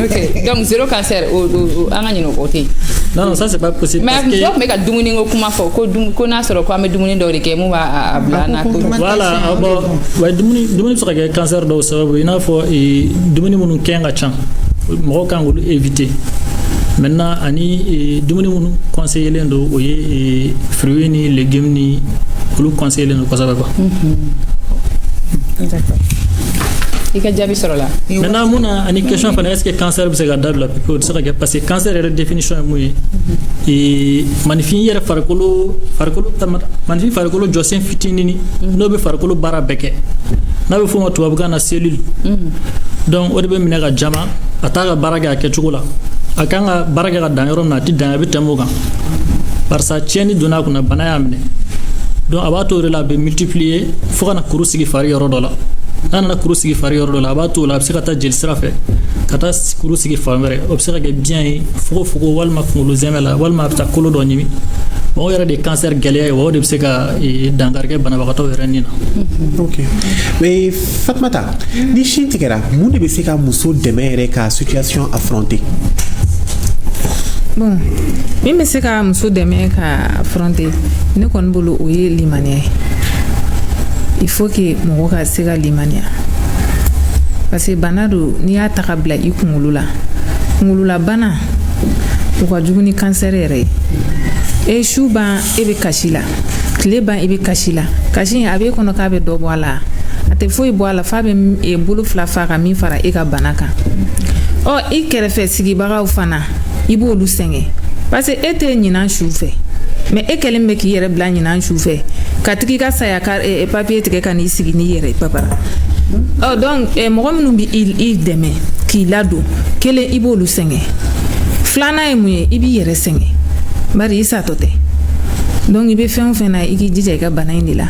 OK. Donc zéro cancer au angani no côté. Non, ça c'est pas possible parce que mais ka dumuni ngo kuma fo ko na soro ko ame dumuni do rike mu ba ablana ko. Voilà, abo wa dumuni so ka cancer do sababu ina fo dumuni munu kenga chan mo kan ngulu éviter maintenant ani dumuni munu conseiller lendo oye fruits ni légumes ni lu conseiller lendo ko sababu. D'accord. Et que diable sera là. Maintenant, mon une question est-ce que cancer c'est gardable la piqûre c'est que parce que cancer est définition muy et magnifier farkolo magnifier farkolo josen fitini no be farkolo bara beke na be fo to abgana cellule donc o de be minega jama ataka baraga ke chukula akanga baraga ga danyoro na ti dan be tamoga barsa tieni dona kuna banayamne donc abato rela be multiplier fo kana kurusigi fari yoro dola nana kurusigi fari yoro la abato la psikata jel srafe kata kurusigi famere obsera ge bien fugo walma fungulu zemela walma apta kolo do nyimi bon yara de cancer galé wo de psika dangarge bana bakato renina. OK mais Fatmata ni shintikera mun de psika muso demere ka situation affrontée. Bon mi se ka muso demere ka affronter ne kon bolo o ye limaniya. Il faut que mo ka se ka limaniya parce que banado ni ya takabla I kungulula bana o ka juguni cancer yɛrɛ e shuba e be kashila kleba e be kashila kashi abe kono ka be do boala ate foi boala fa be e bulu fla fa ka mi fara e ka banaka o I kɛrɛfɛ sigibagaw fana I b'olu sɛngɛ parce que e te ɲinan su fɛ mais e kɛlen bɛ k'i yɛrɛ bila ɲinan su fɛ ka tigi ka saya ka papier tigɛ ka n'i sigi n'i yɛrɛ papa oh donc mɔgɔ minnu bi I dɛmɛ k'i ladon kelen I b'olu sɛngɛ filanan ye mun ye I b'i yɛrɛ sɛngɛ bari I satɔ tɛ donc I bɛ fɛn o fɛn na I k'i jija I ka bana in de la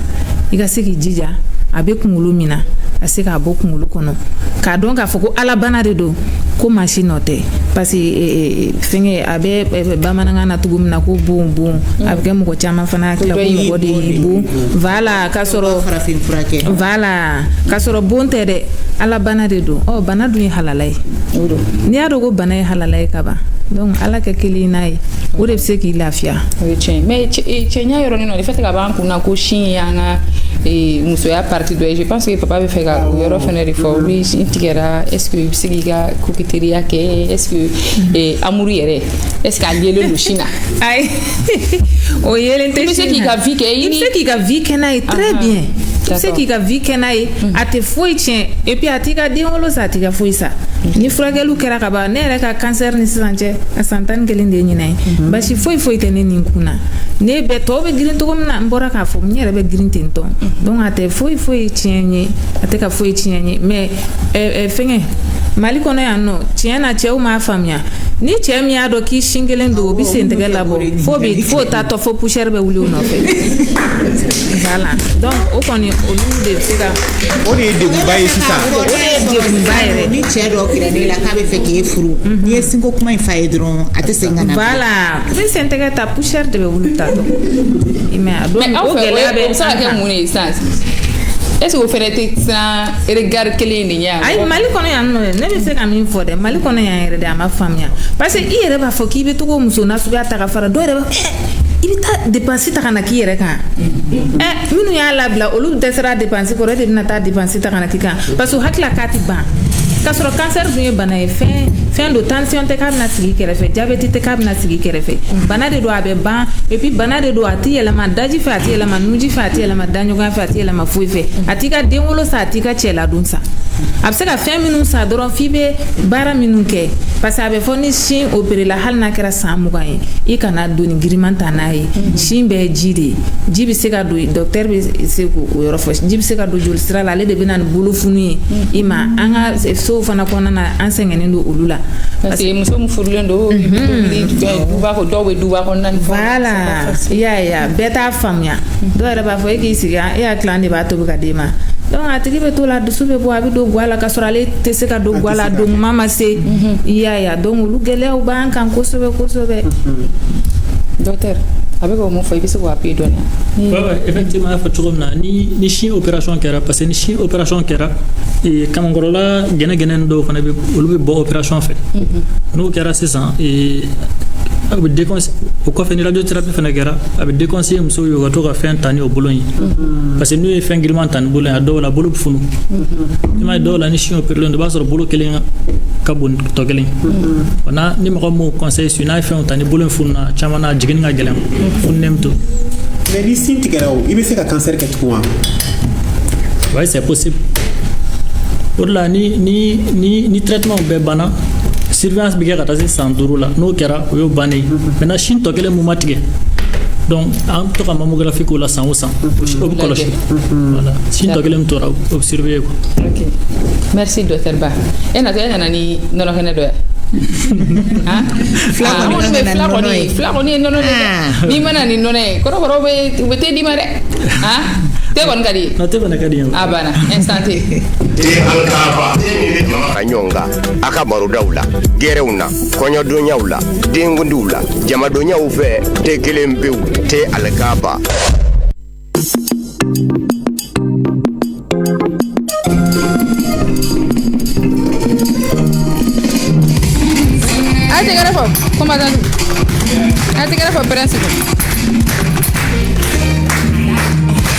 I ka se k'i jija a bɛ kunkolo min na a se k'a bɔ kunkolo kɔnɔ k'a dɔn k'a fɔ ko ala bana de don ko machine nɔ tɛ parce que fɛngɛ a bɛ bamanankan na cogo min na ko bon a bɛ kɛ mɔgɔ caman fana tila ko mɔgɔ de ye bon voilà k'a sɔrɔ farafin furakɛ voilà k'a sɔrɔ bon tɛ dɛ ala bana de don ɔ bana dun ye halala ye n'i y'a dɔn ko bana ye halala ye ka ban donc ala kɛ kelen n'a ye o de bɛ se k'i lafiya o ye tiɲɛ mais cɛɲa yɔrɔnin nɔ de fɛ ka b'an kunna ko sin y'an ka musoya partie dɔ ye je pense que papa bɛ fɛ ka o yɔrɔ fɛnɛ de fɔ ni sin tigɛra est ce que I bɛ se k'i ka coquetteria kɛ est ce que amour yɛrɛ est ce que a yelen don sin na ayi o yelen tɛ I bɛ se k'i ka vie kɛ I bɛ se k'i ka vie kɛ n'a ye très bien I bɛ se k'i ka vie kɛ n'a ye a tɛ foyi tiɲɛ et puis a t'i ka den wolo sa a t'i ka foyi sa ni furakɛliw kɛra ka ban ne yɛrɛ ka cancer ni sisan cɛ a san 11 de ɲinɛ ye basi foyi tɛ ne nin kunna ne bɛ tɔw bɛ girin cogo min na n bɔra k'a fɔ n yɛrɛ bɛ girin ten tɔ donc a tɛ foyi tiɲɛ ye a tɛ ka foyi tiɲɛ ye mais fɛngɛ Mali kɔnɔ yan nɔ tiɲɛ na cɛw m'a faamuya ni cɛ min y'a dɔn k'i sin kelen don o bɛ sen tɛgɛ labɔ fo taatɔ fo poussière bɛ wuli o nɔfɛ voilà donc o kɔni olu de bɛ se ka o de ye degunba ye sisan o de ye degunba yɛrɛ ni cɛ dɔ kɛra ne la k'a bɛ fɛ k'e furu n'i ye sinko kuma in f'a ye dɔrɔn a tɛ segin ka na voilà i bɛ sen tɛgɛ ta poussière de bɛ wuli taatɔ i m'a ye a don o gɛlɛya bɛ se ka kɛ mun ye sisan est-ce que o fɛnɛ tɛ siran regard kelen de ɲɛ ayi Mali kɔnɔ yan nɔ ne bɛ se ka min fɔ dɛ Mali kɔnɔ yan yɛrɛ de a ma faamuya parce que i yɛrɛ b'a fɔ k'i bɛ togo muso nasuguya ta ka fara dɔw yɛrɛ b'a i bɛ taa dépense ta ka na k'i yɛrɛ kan minnu y'a labila olu dɛsɛra dépense kɔrɔ e de bɛna taa dépense ta ka na k'i kan parce que o hakili la k'a tɛ ban k'a sɔrɔ cancer dun ye bana ye fɛn don tension tɛ k'a bɛna sigi kɛrɛfɛ diabète tɛ k'a bɛna sigi kɛrɛfɛ bana de don a bɛ ban et puis bana de don a tɛ yɛlɛma daji fɛ a tɛ yɛlɛma nuji fɛ a tɛ yɛlɛma daɲɔgɔnya fɛ a tɛ yɛlɛma foyi fɛ a t'i ka denwolo sa a t'i ka cɛladon sa a bɛ se ka fɛn minnu sa dɔrɔn f'i bɛ baara minnu kɛ parce que a bɛ fɔ ni sin opéré la hali n'a kɛra san 20 ye i kana doni giriman ta n'a ye sin bɛɛ ye ji de ye ji bɛ se ka don docteur bɛ se k'o yɔrɔ fɔ ji bɛ se ka don joli sira la ale de bɛ na ni bolofunu ye i ma an ka sow fana kɔnɔna na an sɛgɛnnen don olu la parce que muso min furulen don duba ko dɔw bɛ duba kɔnɔna ni voilà i y'a ye bɛɛ t'a faamuya dɔw yɛrɛ b'a fɔ e k'i sigi e y'a tilan de b'a tobi ka d'e ma donc a tigi bɛ to la dusu bɛ bɔ a bɛ don guwa la ka sɔrɔ ale tɛ se ka don guwa la don kuma ma se i y'a ye donc olu gɛlɛyaw b'an kan kosɛbɛ docteur a bɛ k'o mun fɔ i bɛ se k'o appuyer dɔɔni effectivement a fɔ cogo min na ni sin opération kɛra parce que ni sin opération kɛra kamankɔrɔla gɛnɛgɛnɛ dɔw fana bɛ olu bɛ bɔ opération fɛ n'o kɛra sisan a bɛ déconseiller o kɔfɛ ni radiothérapie fana kɛra a bɛ déconseiller musow ye u ka to ka fɛn ta ni o bolo in parce que n'u ye fɛn giriman ta ni bolo in a dɔw la bolo bɛ funu i m'a ye dɔw la ni sin opérelen don i b'a sɔrɔ bolo kelen ka bon tɔ kelen ni mɔgɔ m'o conseil su n'a ye fɛnw ta ni bolo in fununa caman na jiginni ka gɛlɛn fununen bɛ to mais ni sin tigɛra o i bɛ se ka cancer kɛ tugun wa oui c'est possible o de la ni traitement bɛɛ banna surveillance bɛ kɛ ka taa se san 5 la n'o kɛra o y'o bannen maintenant sin tɔ kelen mun ma tigɛ donc an to ka mammographie k'o la san o san o bɛ kɔlɔsi voilà sin tɔ kelen min tora o bɛ surveiller quoi. Ok merci docteur Ba e nana ni nɔnɔ kɛnɛ dɔ yan fila kɔni ye nɔnɔ de n'i mana ni nɔnɔ ye kɔrɔkɔrɔw u bɛ te d'i ma dɛ te kɔni ka di ye te kɔni ka di ye a banna instant T a ɲɔgɔn kan a ka barodaw la gɛrɛw na kɔɲɔdonyaw la denkundiw la jamadonyaw fɛ te kelen pewu te alikaba a te kɛra fɔ combattant a te kɛra fɔ principe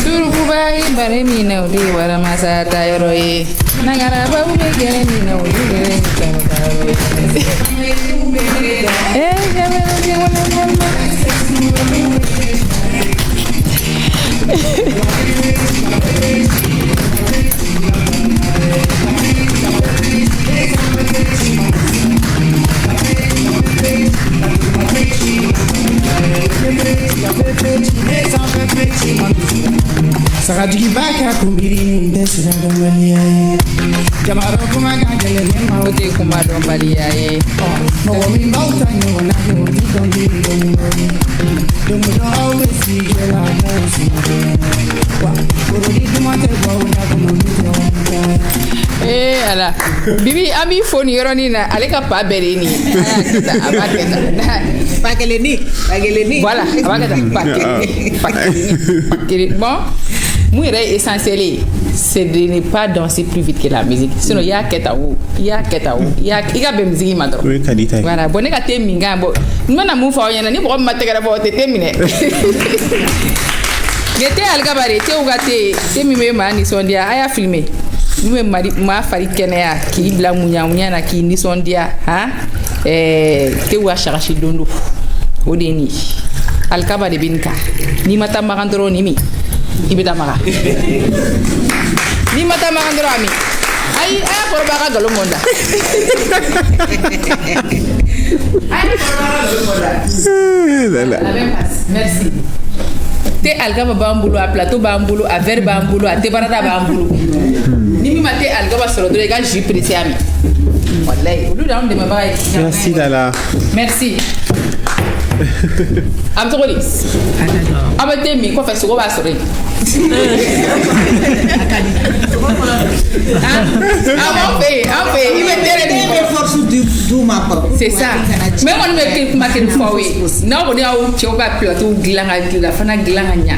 surukuba bare min na o de ye waramasa ta yɔrɔ ye nagarabaw bɛ gɛrɛ min na o de ye kɛmɛkayɔrɔ ye Sakadiba ka kumbiri nde siradamaliya jamaro kuma ka gelele ma o de kuma dɔnbaliya ye mo min bauta no na ko di dongiri dum do awe si gela mo si wa ko di kuma te go na ko mo di ala bibi an b'i fo nin yɔrɔnin na ale ka pa bɛɛ de ye nin ye a b'a kɛ tan pakeleni voilà a b'a kɛ tan pakeleni bon mun yɛrɛ ye essentiel ye c'est de ne pas danser plus vite que la musique sinon i y'a kɛ tan o i ka bɛn musique ma dɔrɔn o ye ka di ta ye voilà bon ne ka te min kan bon n bɛna mun fɔ aw ɲɛna ni mɔgɔ min ma tɛgɛrɛ fɔ o tɛ te minɛ nin te alikaba de ye tew ka te min bɛ maa nisɔndiya a y'a filmer min bɛ maa fari kɛnɛya k'i bila muɲamuɲa na k'i nisɔndiya tew ka sakasi don don o de ye nin ye alikaba de bɛ nin kan n'i ma taa magan dɔrɔn ni min i bɛ taa maga n'i ma taa magan dɔrɔn a min Aïe, pour le monde. Merci. Te algama bambulu a plateau bambulu a verre bambulu a te barada bambulu. Ni mi mate algama solo dole ga jus preciami. Wallahi, olu da de mama. Merci Dala. Merci. Am tolis. Abate mi ko fa so ba sore. C'est ça. Mais on me marqué une fois, oui. Non, on est au Tioba plateau, la fana glanganya.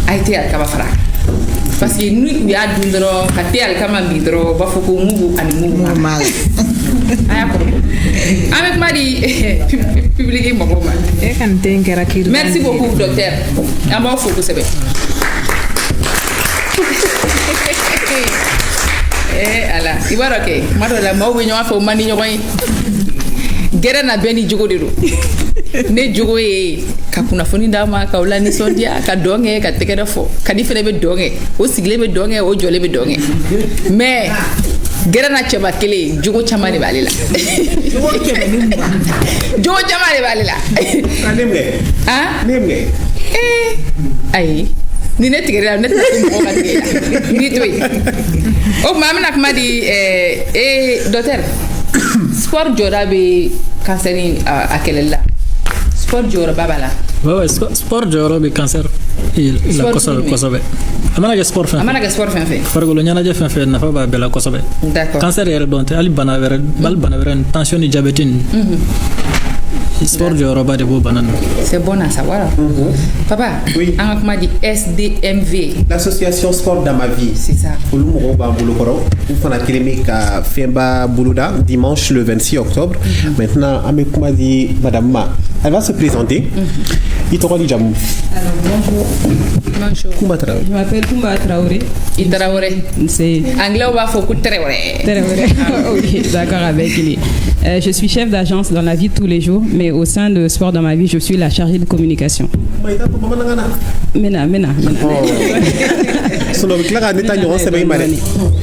A été à Kabafra. Parce que nous, il y a du droit, à terre, comme un bidro, Bafoko, Mou, and mal. Avec Marie, publié mon roman. Merci beaucoup, docteur. À moi, faut que c'est bien. Ala ibara ke maro la mawu nyo afa mani nyo koy gere na beni jogo de ne jogo e ka kuna foni dama ka ulani sondia ka donge ka tekere fo ka di fele be donge o sigle be donge o jole be donge mais gere na cheba kele jogo chamani balila jogo chamani balila nemge ay ni net tigere net ko ko tigere ni toy o mamna kmadi docteur sport jora be cancer a kelela sport jora babala ouais sport jora be cancer la kosobe amana sport fin fargo lo nyana je fin na fa ba bela kosobe d'accord cancer yere donte ali bana were bal bana were tension ni diabète sport jora de bo banan c'est bon à savoir. Papa, oui. On dit SDMV, l'association Sport dans ma vie. C'est ça. Olumo ba bulukoro, on fana kiremi ka Femba Buluda dimanche le 26 octobre. Maintenant, avec moi dit madame Ma, elle va se présenter. Il te dit Jamou. Alors bonjour. Koumba Traoré. Je m'appelle Koumba Traoré. Traoré. C'est anglais ou va faut Traoré. OK, d'accord avec lui. Je suis chef d'agence dans la vie de tous les jours, mais au sein de Sport dans ma vie, je suis la chargée de communication. Mena.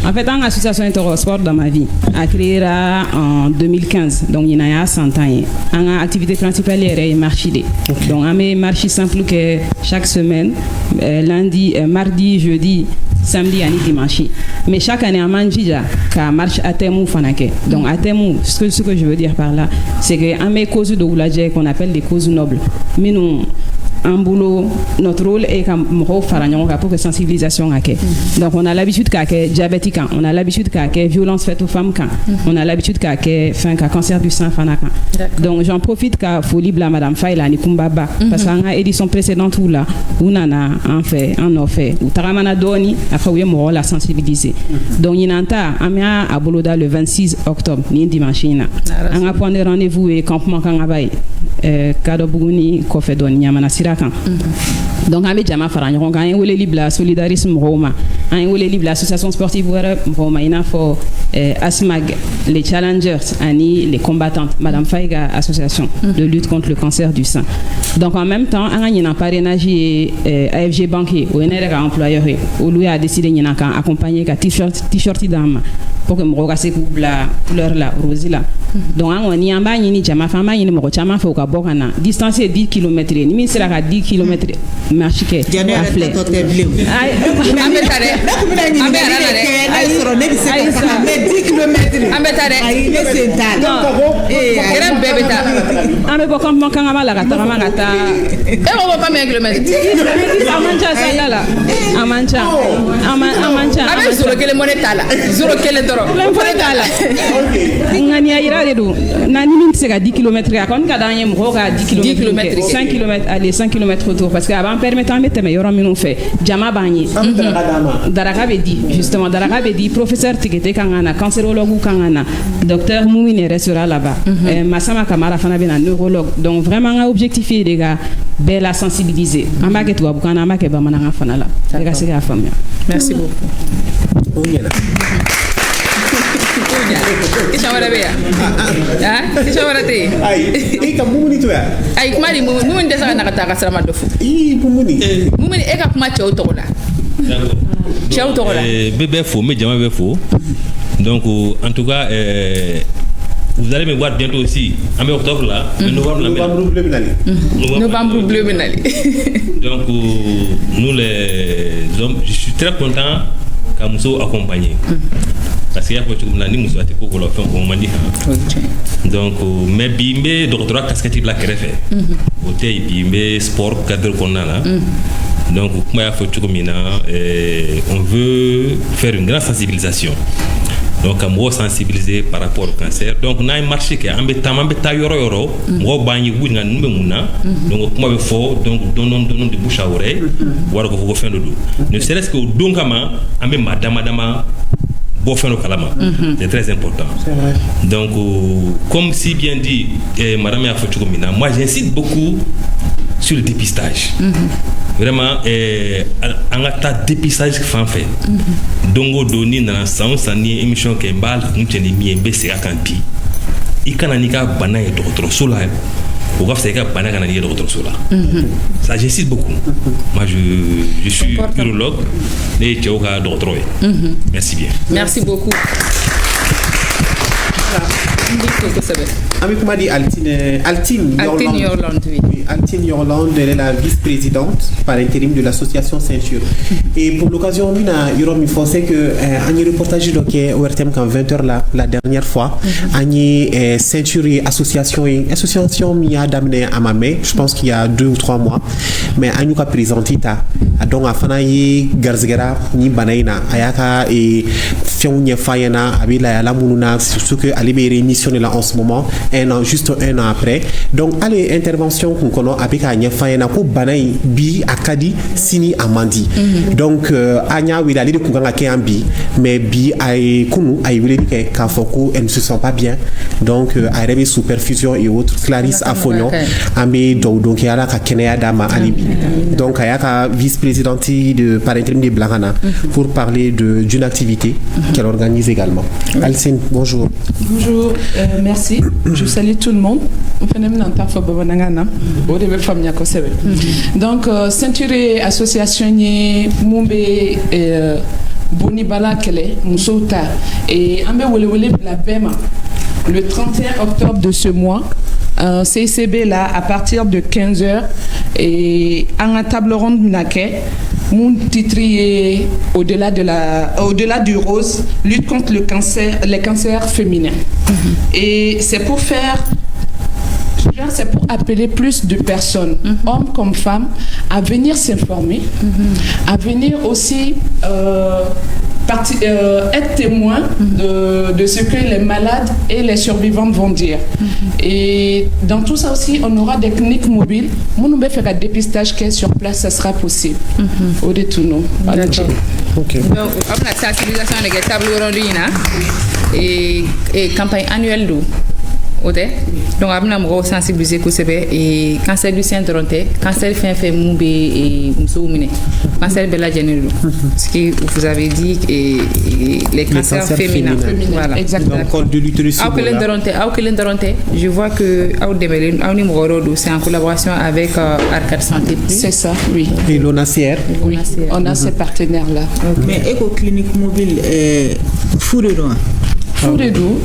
En fait, une association Sport dans ma vie a créé en 2015, donc il y a 100 ans. Une activité principale est marché. Donc, on a marché simple que chaque semaine, lundi, mardi, jeudi, samedi et dimanche. Mais chaque année, on mange déjà qu'à marche à Temou Fanake. Donc, à Temou, ce que je veux dire par là, c'est qu'on a des causes de Oulaje qu'on appelle des causes nobles. Mais nous, un boulot, notre rôle est pour que sensibilisation à donc on a l'habitude qu'à diabétique, on a l'habitude qu'à violence faite aux femmes, on a l'habitude qu'à cancer du sein fanaka. Donc j'en profite qu'à folie bla madame Faila ni kumbaba parce qu'en édition précédente où là on a fait ou taramana doni après oui moi la sensibiliser. Donc il nanta amia à Boloda le 26 octobre ni dimanche on a point de rendez-vous et campement kangabai kado buguni kofe don nyamana sirakan. Donc on a déjà fait un on a libre solidarisme Roma, on a libre l'association sportive Roma, il a fait ASMAG, les challengers, les combattantes, Madame Faiga association de lutte contre le cancer du sein. Donc en même temps, on a un parrainage AFG banquier, ou un employeur, où lui a décidé de accompagner un t-shirt d'âme pour que me regarde la couleur là, rose là. Donc on y a un ni jama fama ni mo chama fa ka bokana distance 10 km ni mi sera ka 10 km marche ke a flé ay ambetare ay soro ne bi se 10 km ambetare ay ne sental grand bébé ambe bo comme kan ngama la ka ta e mo ba me km amancha sangala amancha abe zoro kele monetala zoro kele doro monetala ngani ayira de do nani min se ka 10 km ka kon ka danye mo ka 10 km 5 km aller 5 km retour parce que avant permettant mettre me yoro minu fait jama banye daraka be di justement daraka be di professeur tikete kangana cancérologue kangana docteur Moumine restera là-bas Massama Kamara fana bena neurologue donc vraiment un objectif les gars bella sensibiliser amba ke tuwa bukana amba ke bamana nga fana la ga se ga famia merci beaucoup. Kisawara beya. Kisawara te. Ai, ka mumuni to ya. Ai kumari mumuni desa na kata kasama dofu. Mumuni. Mumuni e ka kuma chew to la. Chew to la. Bebe fo me jama be fo. Donc en tout cas vous allez me voir bientôt aussi en octobre là, novembre bleu Benali. Novembre bleu Benali. Donc nous les hommes, je suis très content qu'à nous accompagner. Parce qu'il y a beaucoup de gens qui ont fait un donc mais bimbe doctorat casquette la crève hôtel bimbe sport cadre qu'on a là. Donc comment on veut faire une grande sensibilisation. Donc à moi sensibiliser par rapport au cancer. Donc on a un marché qui est embêta yoro moi bani wina numbe muna donc comment il faut donc donnons de bouche à oreille voir que vous faire le dos ne serait-ce que donc ama ambe madama bon faire le kalama c'est très important. C'est vrai. Donc comme si bien dit madame Yafochukomina, moi j'insiste beaucoup sur le dépistage. Vraiment en ta dépistage fan fait dongo doni na sani émission ke mbal muteni miembe se akanti ikananika bana et docteur sola au gaf c'est ka bana kana ni docteur sola ça j'insiste beaucoup. Moi je suis urologue et tchoka docteur. Merci bien. Merci beaucoup. Avec moi dit Altine Yorland, oui. Altine Yorland, elle est la vice-présidente par intérim de l'association Ceinture. Et pour l'occasion, il faut que un reportage de ORTM quand 20h la dernière fois, une Ceinture et association m'y a d'amener à ma main, je pense qu'il y a 2 ou 3 mois, mais à nous qu'a présenté donc à Fanaï Garzgera ni Banaïna Ayaka et Fionia Fayana Abila la Mununa surtout que à libérer émission là en ce moment juste un an après. Donc allez intervention qu'on connaît avec Anya Fayana ko Banaï bi Akadi Sini Amandi. Donc Anya oui aller de Kunganga Kéambi mais bi ay kunu ay wili ke Kafoko elle ne se sent pas bien. Donc ay sous perfusion et autres Clarisse Afognon amé donc yala ka Kenya Dama Alibi. Donc ayaka vice-présidente de par intérim de Blahana pour parler d'une activité qu'elle organise également. Alcine, bonjour. Bonjour, merci. Je salue tout le monde. Donc, Ceinture Association Mumbe Bonibala Kele, Moussouta et Ambe Wele la Bema. Le 31 octobre de ce mois, CICB là, à partir de 15h, et en table ronde Nake, mon titre est au-delà du rose, lutte contre les cancers féminins. Et c'est pour appeler plus de personnes, hommes comme femmes, à venir s'informer, à venir aussi être témoins de ce que les malades et les survivantes vont dire. Et dans tout ça aussi, on aura des cliniques mobiles. Mon nous faire un dépistage qui est sur place, ça sera possible. Au détour, non. Donc, on a la sensibilisation des tables et campagne annuelle d'eau. Donc, on a sensibilisé et cancer du sein de ronté, cancer fait moube et moussoumine, cancer de la générale. Ce que vous avez dit, et les cancers féminins. Voilà, exactement. Donc, de l'utérus. Je vois que c'est en collaboration avec Arcade Santé. C'est ça, oui. Et l'ONACR. Oui, on a ces partenaires-là. Mais éco-clinique mobile, Fouredo. Fouredo,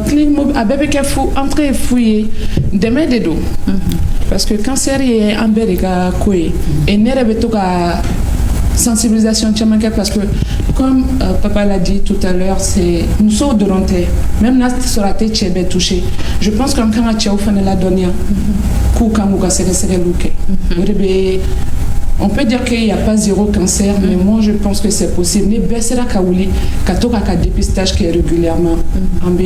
clinique mobile, avec un fou, entrer fouiller, demain des dos. Parce que le cancer est en Bériga, et n'est pas sensibilisation parce que comme papa l'a dit tout à l'heure, c'est nous sommes de rentrer même là sur la tête touché. Je pense qu'en quand tu as fait la dernière coup quand vous cassez on peut dire qu'il n'y a pas zéro cancer, mais moi je pense que c'est possible. Mais baisser la kaouli, katoka ka dépistage qui est régulièrement ambe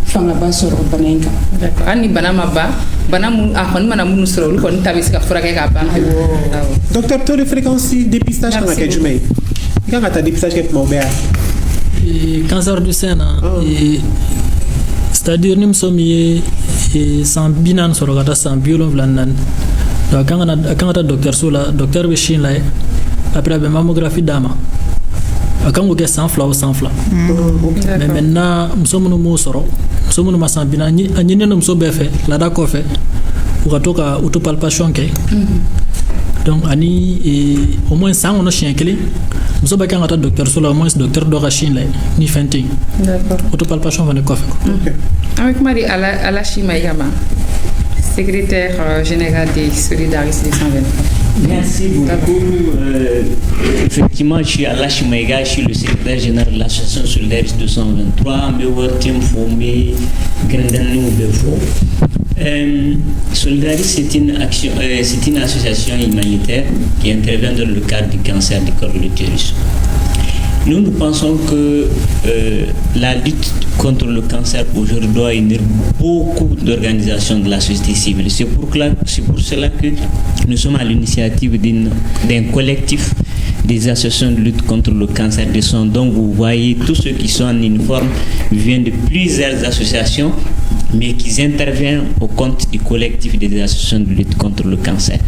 fangaba sur banenka. D'accord. Ani banamaba, banamu akon manamu soro lu kon tabis ka fura ka ba. Docteur, taux de fréquence dépistage quand tu mets. Quand tu as dépistage qui est mon béa. Cancer du sein c'est-à-dire nous sommes sans binan sur gata sans biolon vlanan. Donc quand on a docteur sola docteur Béchin là après la mammographie d'ama quand on a sans fla mais maintenant nous sommes nous soro nous sommes nous sans binan ni nous sommes fait la d'accord fait pour atoka autopalpation ke donc ani au moins sang on a chien kele muso ba kan ata docteur so la au moins docteur do rachine la ni fenting d'accord autopalpation va ne kof OK avec Marie Alachi Maïgama secrétaire général des Solidaristes du 123. Merci beaucoup. Effectivement, je suis Alachi Maïga, je suis le secrétaire général de l'association Solidaristes 223. Team Fomé, Grandanu Befo. Solidaristes, c'est une association humanitaire qui intervient dans le cadre du cancer du col de l'utérus. Nous pensons que la lutte contre le cancer aujourd'hui doit unir beaucoup d'organisations de la société civile. C'est pour cela que nous sommes à l'initiative d'un collectif des associations de lutte contre le cancer du sein. Donc vous voyez, tous ceux qui sont en uniforme viennent de plusieurs associations, mais qui interviennent au compte du collectif des associations de lutte contre le cancer.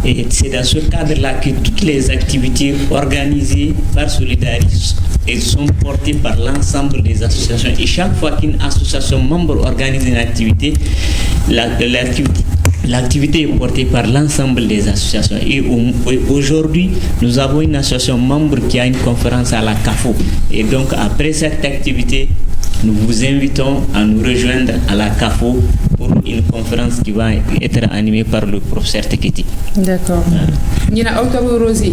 Et c'est dans ce cadre-là que toutes les activités organisées par Solidaristes sont portées par l'ensemble des associations. Et chaque fois qu'une association membre organise une activité, l'activité est portée par l'ensemble des associations. Et aujourd'hui, nous avons une association membre qui a une conférence à la CAFO. Et donc, après cette activité, nous vous invitons à nous rejoindre à la CAFO pour une conférence qui va être animée par le professeur Teketi. D'accord. Nina Octobre Rosy.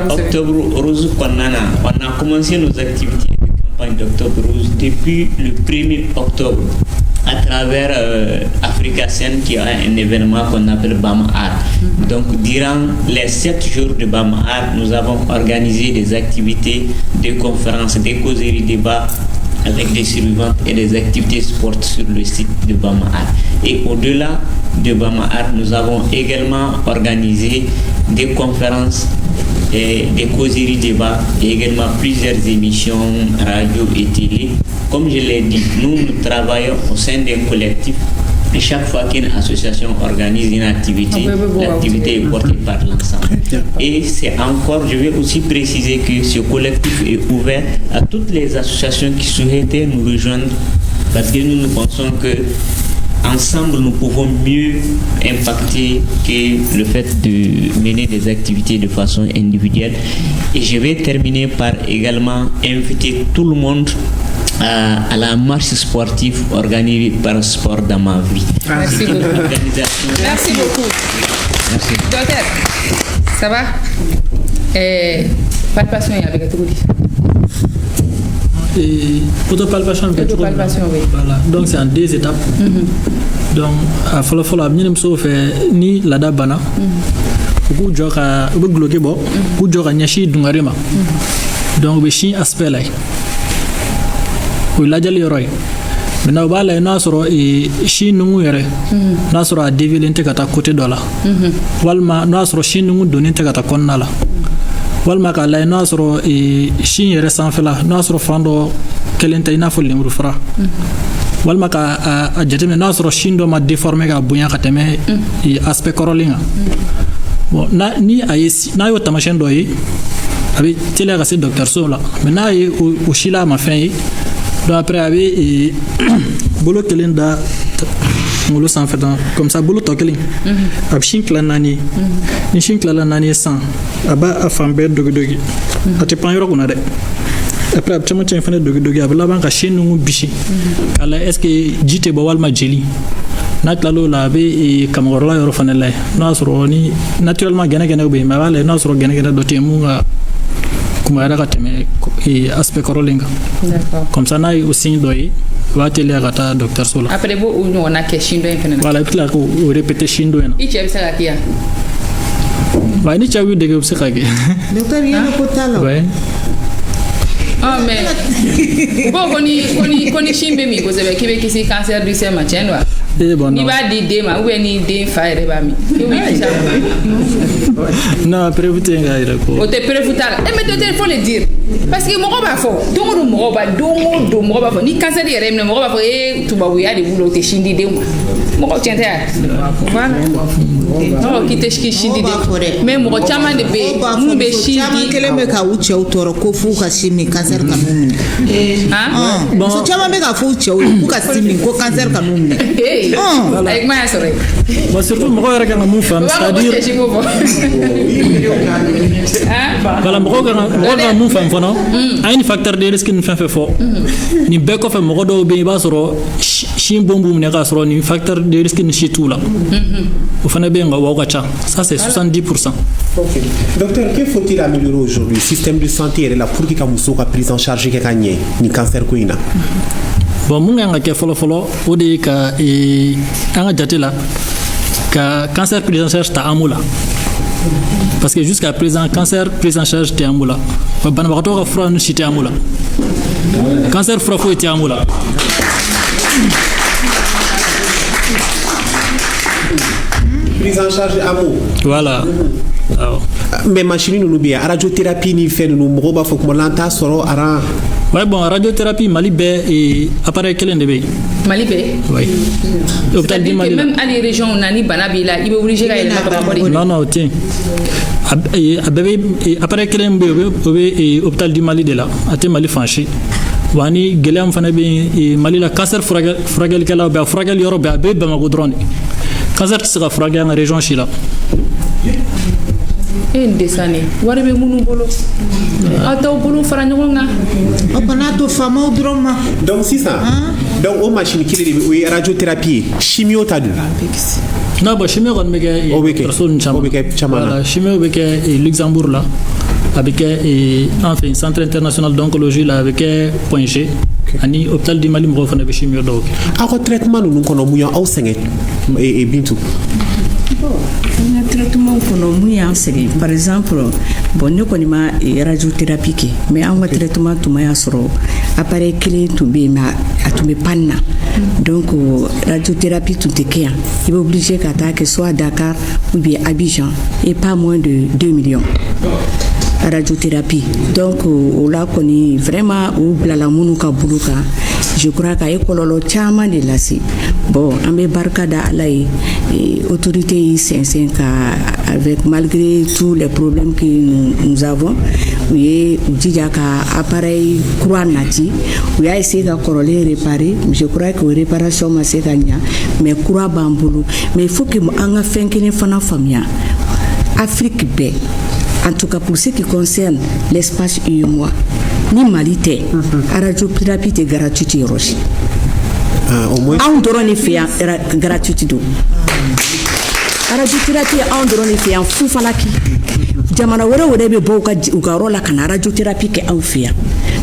Octobre Rose, on a commencé nos activités de campagne d'Octobre Rose depuis le 1er octobre à travers Africa Scène qui a un événement qu'on appelle Bama Art. Donc durant les 7 jours de Bama Art, nous avons organisé des activités, des conférences, des causeries, débats avec des survivantes et des activités sport sur le site de Bama Art. Et au-delà de Bama Art, nous avons également organisé des conférences, et des causeries, débats et également plusieurs émissions radio et télé. Comme je l'ai dit, nous travaillons au sein d'un collectif. Et chaque fois qu'une association organise une activité, l'activité est portée par l'ensemble. Et c'est encore, je vais aussi préciser que ce collectif est ouvert à toutes les associations qui souhaitaient nous rejoindre, parce que nous pensons que ensemble, nous pouvons mieux impacter que le fait de mener des activités de façon individuelle. Et je vais terminer par également inviter tout le monde à la marche sportive organisée par Sport dans ma vie. Merci beaucoup. Merci beaucoup. Merci. Docteur, ça va? Palpation avec tout. Autopalpation, oui. Voilà. Donc c'est en 2 étapes. Donc à follow minimum sauf ni lada bana. Ku joka gloke bo, ku joka nyashi dungarema. Donc be shi aspect là. Ku la jali roy. Maintenant bala na soro shi nungu yere. Na soro a déviler kata côté dola. Walma na soro shi nungu donner kata konnala. Walma ka la na soro shi yere sanfela na soro fando kelenta ina fo limru fra. Walma ka a jeteme na soro shindo ma déformer ka bunya ka teme aspect corolinga. Bon na ni ayesi na yo tamashen do yi abi tele ka se docteur so la mais na yi o shila ma fin yi donc après abi bolo kelenda ngolo sans fait comme ça bolo tokeling ab shinkla nani ni shinkla la nani sans aba afambe dogi ate pan yoro kuna de après ab chama fane dogi ab la banka shinu bishi kala est-ce que jité ba walma jeli natlalo la be kamorla yoro fane lay nasro ni naturellement gena be ma wala nasro gena do temunga kuma ra kateme aspect corolinga. D'accord. Comme ça na aussi doyi va télé rata docteur Sola. Après bo on a que shindo en voilà puis là ko répéter shindo en ichi abisa kia va ni chawi de ko sekage docteur yelo ko talo ouais. Ah mais bon koni shimbe mi ko zebe kibe kisi cancer du sein ma chenwa ni ba di de ma ou ni de faire ba mi non prévuté ngaira ko o te prévutal mais docteur faut le dire parce que moko ba fo dongo moko ba fo ni cancer yere me moko ba fo tuba wuya de bulo te shindi de moko tiente voilà non ki te shindi de mais moko chama de be mu be shindi kele me ka uche utoro ko fu ka shimi cancer kanumne bon so chama me ka fu uche ku ka shimi ko cancer kanumne avec moi ça Bon, surtout mɔgɔ yɛrɛ kan ka mun faamu c'est-à-dire voilà mɔgɔ kan ka mun faamu fana an ye ni facteur de risque ni fɛn fɛn fɔ nin bɛɛ kɔfɛ mɔgɔ dɔw bɛ yen i b'a sɔrɔ sin bon b'u minɛ k'a sɔrɔ nin facteur de risque ni si t'u la o fana bɛ yen nka o ka ca ça c'est 70%. Ok. Docteur, que faut-il améliorer aujourd'hui? Le système de santé est là pour que muso ka prise en charge kɛ ka ɲɛ ni cancer ko in na. Bon, mun kan ka kɛ fɔlɔ-fɔlɔ o de ye ka an ka jate la ka cancer prise en charge ta an b'o la parce que jusqu'à présent cancer prise en charge tɛ an b'o la banabagatɔ ka fura ninnu si tɛ an b'o la cancer fura foyi tɛ an b'o la. Prise en charge amour. Voilà. Mais machine nous bien radiothérapie ni fait nous mɔgɔw b'a fɔ kuma la an t'a sɔrɔ aran. Ouais, bon, radiothérapie Mali bɛɛ appareil kelen de bɛ yen. Mali bɛɛ. Oui. Hôpital du Mali. Même à les régions on a ni bana b'i la i bɛ obligé ka yɛlɛma ka bɔ de. Non o tɛ yen. A bɛɛ bɛ appareil kelen bɛ yen o bɛ hôpital du Mali de la a tɛ Mali fan si. Wa ni gɛlɛya min fana bɛ yen Mali la cancer furakɛlikɛlaw bɛ a furakɛli yɔrɔ bɛɛ a bɛɛ Bamako dɔrɔn de. Cancer tɛ se ka furakɛ an ka région si la. Desane wari bɛ minnu bolo aw t'aw bolo fara ɲɔgɔn kan o kana to faamaw dɔrɔn ma. Donc sisan donc o machine kelen de bɛ o ye radiothérapie chimio ta dun. Non bon chimio kɔni bɛ kɛ personne caman. O bɛ kɛ caman na. Voilà chimio bɛ kɛ Luxembourg la a bɛ kɛ en fait centre international d'oncologie la a bɛ kɛ Point G ani hôpital du Mali mɔgɔw fana bɛ chimio dɔw kɛ. Aw ka traitement ninnu kɔnɔ mun y'aw sɛgɛn Bintu. An ka traitement kɔnɔ mun y'an sɛgɛn par exemple bon ne kɔni ma radiothérapie kɛ mais an ka traitement tuma y'a sɔrɔ appareil kelen tun bɛ yen mais a tun bɛ panne na donc radiothérapie tun tɛ kɛ yan i bɛ obligé ka taa kɛ soit Dakar ou bien Abidjan et pas moins de 2 millions. Radiothérapie donc o la kɔni vraiment o bilala minnu ka bolo kan je crois k'a ye kɔlɔlɔ caman de lase bon an bɛ barika da Ala ye autorité yi sɛnsɛn ka avec malgré tous les problèmes que nous avons u ye u jija ka appareil kura nati u y'a essayé ka kɔrɔlen réparer je crois que réparation ma se ka ɲa mais kura b'an bolo mais il faut que an ka fɛn kelen fana faamuya Afrique bɛɛ en tout cas pour ce qui concerne l'espace UEMOA ni Mali tɛ radiothérapie tɛ gratuite yɔrɔ si anw dɔrɔn de fɛ yan gratuite don radiothérapie anw dɔrɔn de fɛ yan fufalaki jamana wɛrɛ bɛ bɔ u ka yɔrɔ la ka na radiothérapie kɛ anw fɛ yan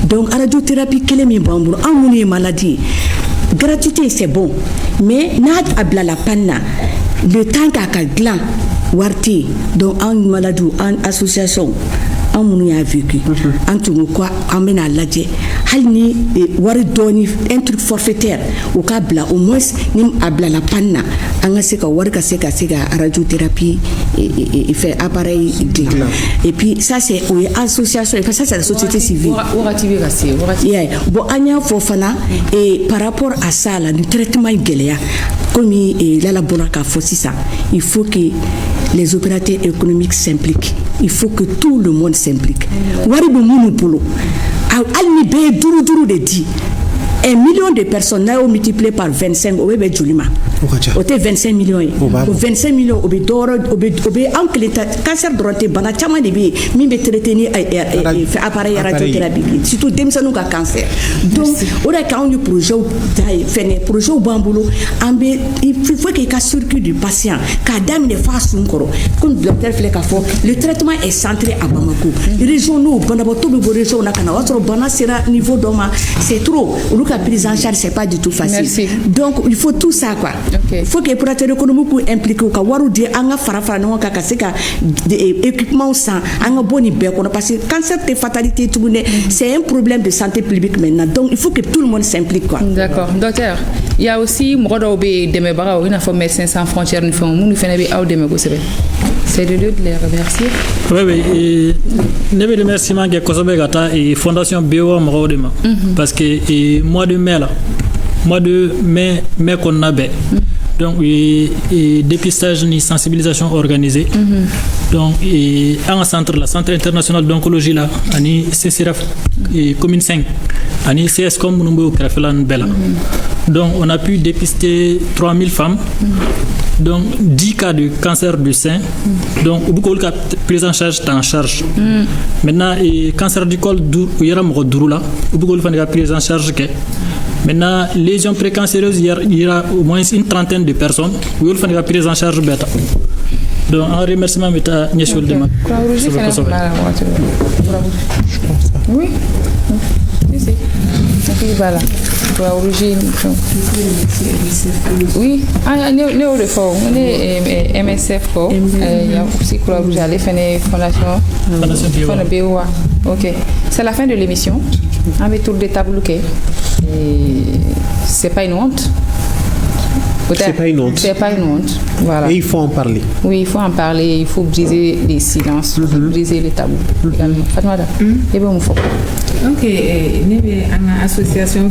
donc radiothérapie kelen min b'an bolo anw minnu ye maladie ye gratuité c'est bon mais n'a a bilala panne na le temps k'a ka dilan wari tɛ yen donc anw maladiw an association an minnu y'a vécu an tun ko an bɛna lajɛ hali ni wari dɔɔni un truc forfaitaire o ka bila au moins ni a bilala panne na an ka se ka wari ka se ka radiothérapie fait appareil dilan et puis ça c'est o ye association et ça c'est la société civile wagati bɛ ka se wagati bon an y'a fɔ fana par rapport à ça la ni traitement gɛlɛya comme Lala bɔra k'a fɔ sisan il faut que les opérateurs économiques s'impliquent. Il faut que tout le monde s'implique. Wari bɛ minnu bolo hali ni bɛɛ ye duuru de di 1 million de personnes n'a eu multiplié par 25 o bɛ joli ma o tɛ 25 millions ye o 25 millions o bɛ dɔwɛrɛ o bɛ an kelen ta cancer dɔrɔn tɛ bana caman de bɛ yen min bɛ traiter ni appareil radiothérapie surtout denmisɛnninw ka cancer donc o de k'anw ye projet fɛnɛ projet b'an bolo an bɛ il faut que i ka circuit du patient k'a daminɛ f'a sun kɔrɔ comme docteur filɛ k'a fɔ le traitement est centré à Bamako région n'o banabaatɔ bɛ bɔ région na ka na o y'a sɔrɔ bana sera niveau dɔ ma c'est trop olu ka prise en charge c'est pas du tout facile. Merci. Donc il faut tout ça quoi. Il faut que les opérateurs économiques impliqués au cas où di anga fara ɲɔgɔn kan ka se ka équipement san anga boni bɛɛ kɔnɔ parce que cancer c'est fatalité tout c'est un problème de santé publique maintenant donc il faut que tout le monde s'implique quoi. D'accord. Docteur, il y a aussi mɔgɔ dɔw bɛ dɛmɛbagaw i n'a fɔ Médecins sans frontières ni fɛnw minnu fana bɛ aw dɛmɛ kosɛbɛ. C'est de lieu de les remercier. Oui, ne bɛ remerciement kɛ kosɛbɛ ka taa fondation BOA mɔgɔw de ma parce que mois de mai kɔnɔna bɛɛ donc dépistage ni sensibilisation organisée donc an ka centre international d'oncologie la ani CCRF commune 5 ani CSCOM minnu bɛ o kɛrɛfɛla ninnu bɛɛ la Donc, on a pu dépister 3000 femmes, donc 10 cas de cancer du sein. Donc, beaucoup de cas prise en charge en charge. Maintenant, le cancer du col, il y a beaucoup de cas prise en charge. Maintenant, lésions précancéreuses, il y a au moins une trentaine de personnes où il faut une prise en charge bêta. Donc, un remerciement à Niesol Dema. Oui. Voilà. Oui, néo de fort, on est MSF fort. Il y a aussi Croix-Rouge à Fondation BOA. Ok, c'est la fin de l'émission. Avec tour de table, c'est pas une honte. C'est pas une honte. C'est pas une honte. Voilà. Et il faut en parler. Oui, il faut en parler. Il faut briser les silences, il faut briser les tabous. Fatmata, et bien on faut. Ok, une association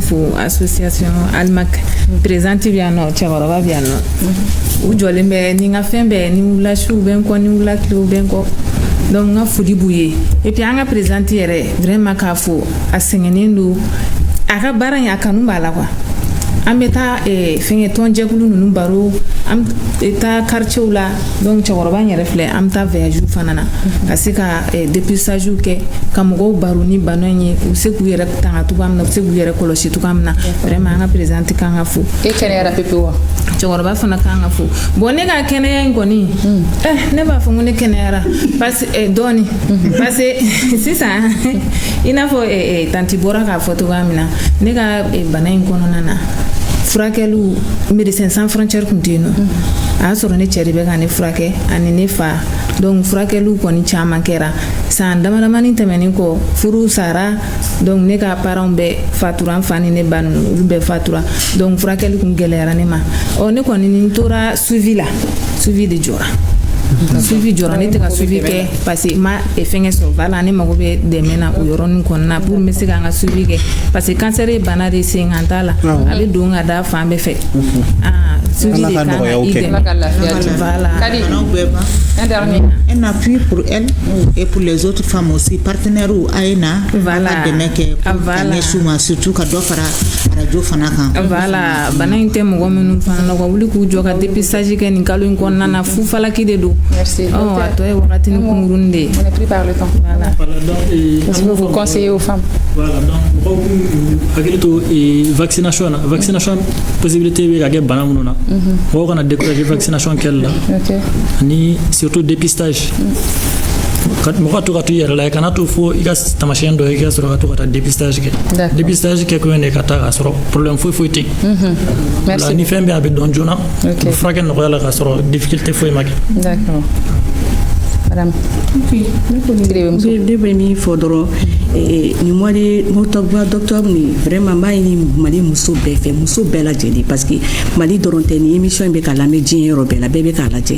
Almac présente bien non, Tchavarova bien non. Ou jolé mais ni nga fin ben ni la chou ben quoi ni la clou ben quoi. Donc nga fudi bouyer. Et puis nga présente vraiment ka fo asengenendo aka baran ya kanu bala quoi. Ameta fin ton jekulu nunu baro am eta quartier la donc chawraba nyere fle am ta voyage fanana kasika dépistage ke kamugo baro ni banonye u se ku yere tanga tu bam na se ku yere kolosi tu kamna vraiment nga présenter kanga fu e kene era pepewa chawraba fana kanga fu bonne ga kene ya ngoni ne ba fu ngone kene era parce doni parce c'est ça ina fo tanti bora ka photo gamina ne ga banayin kono nana furakɛliw médecins sans frontières kunteno a sɔrɔ ne cɛ de bɛ ka ne furakɛ ani ne fa donc furakɛliw kɔni caman kɛra san damadamanin tɛmɛnin kɔ furu sara donc ne ka parents bɛɛ fatura n fa ni ne ba ninnu olu bɛɛ fatura donc furakɛli kun gɛlɛyara ne ma ne kɔni ni n tora suivi la suivi de jɔra suivi jɔra ne tɛ ka suivi kɛ parce que ma fɛngɛ sɔrɔ voilà ne mago bɛ dɛmɛ na o yɔrɔnin kɔnɔna pour n bɛ se ka n ka suivi kɛ parce que cancer ye bana de sen kan t'a la a bɛ don ka da fan bɛɛ fɛ suivi de kan ka i dɛmɛ voilà. Un dernier. Un appui pour elle et pour les autres femmes aussi, partenaires ou Aina, voilà. Surtout quand on fera radio Fanaka. Voilà, bana inte mo gomen fana na wuli ku joka dépistage ke ni kalu ko nana fu fala ki de do. Merci. Oh, ato e wakati ni kumurunde. On est pris par le temps. Voilà. Qu'est-ce que vous conseillez aux femmes? Voilà, donc agilito vaccination possibilité bi ga bana mununa. Ko kana décourager vaccination kella. OK. Ni surtout dépistage. Moi tout ratu yera la kana to fo iga tamashen do iga sura to kata dépistage ke ko ne kata sura problème fo ti merci la ni fembe abi don jona fragen no la ka sura difficulté fo maki d'accord madame de mi fodoro ni moi de docteur ni vraiment mai ni mali muso be fe muso be la jeli parce que mali doronte ni émission be kala me jin yoro be la bebe kala je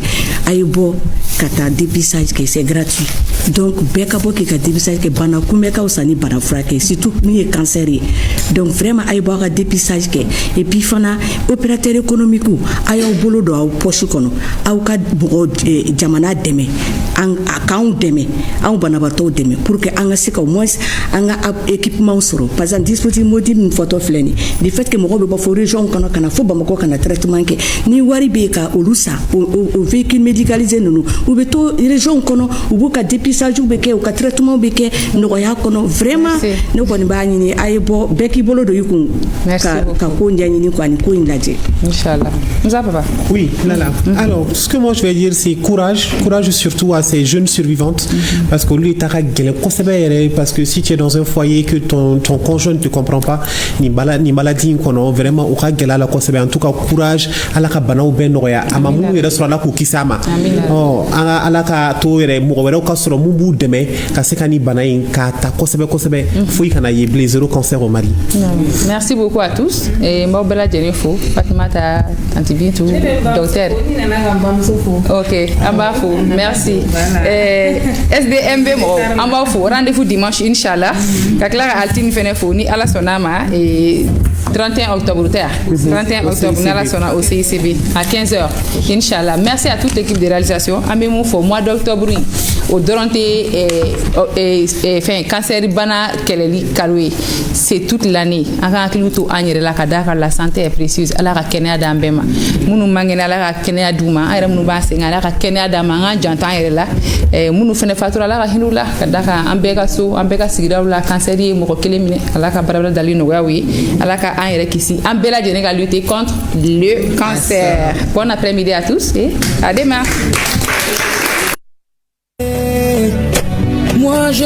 aybo kata dépistage que c'est gratuit donc be ka bo ki ka dépistage que bana kume ka usani bana frake surtout ni cancer donc vraiment aybo ka dépistage que et puis fana opérateur économique ayo bolo do aw poche kono aw ka bo jamana deme an account deme an banabato deme pour que an ga au moins an ga équipement soro par exemple dispositif mobile une photo fleni du fait que mo be ba fo région kana kana fo ba mako kana traitement ke ni wari be ka olusa au véhicule médicalisé nous ou be to région kono ou ka dépistage ou be ke ou ka traitement be ke no ya kono vraiment no boni ba ni ayebo beki bolo do yukun ka ko ndani ni ko ani ko indaje inchallah Moussa papa. Oui là alors ce que moi je vais dire c'est courage surtout à ces jeunes survivantes parce que lui tara gele kosebere parce que si tu es dans un foyer que ton conjoint ne te comprend pas ni maladie kono vraiment o ka gela la kosebe en tout cas courage ala ka bana ou ben noya amamu yere sura la ko kisama oh ala ka to yere mo wera ka sura mu bu deme ka se kani bana in ka ta kosebe fui kana yeble zéro cancer au Mali. Merci beaucoup à tous et Mobela Jenifo Fatimata Antibitou docteur. OK, abafo merci. SDMB mo abafo rendez-vous dimanche inchallah ka clara altine fenefo ni ala sonama et 31 octobre 31 octobre nala sona au CICB à 15h inchallah. Merci à toute l'équipe de réalisation amemo fo mois d'octobre o dɔrɔn tɛ cancer bana kɛlɛli kalo ye c'est toute l'année an ka hakili to an yɛrɛ la ka d'a kan la santé est précieuse ala ka kɛnɛya d'an bɛɛ ma minnu man kɛnɛ ala ka kɛnɛya d'u ma an yɛrɛ minnu b'an sɛgɛn ala ka kɛnɛya d'an ma an ka janto an yɛrɛ la minnu fɛnɛ fatura ala ka hinɛ u la ka d'a kan an bɛɛ ka so an bɛɛ ka sigidaw la cancer ye mɔgɔ kelen minɛ ala ka baarabara dali nɔgɔya u ye ala ka an yɛrɛ kisi an bɛɛ lajɛlen ka lutter contre le cancer. Bon après-midi à tous et à demain. Moi je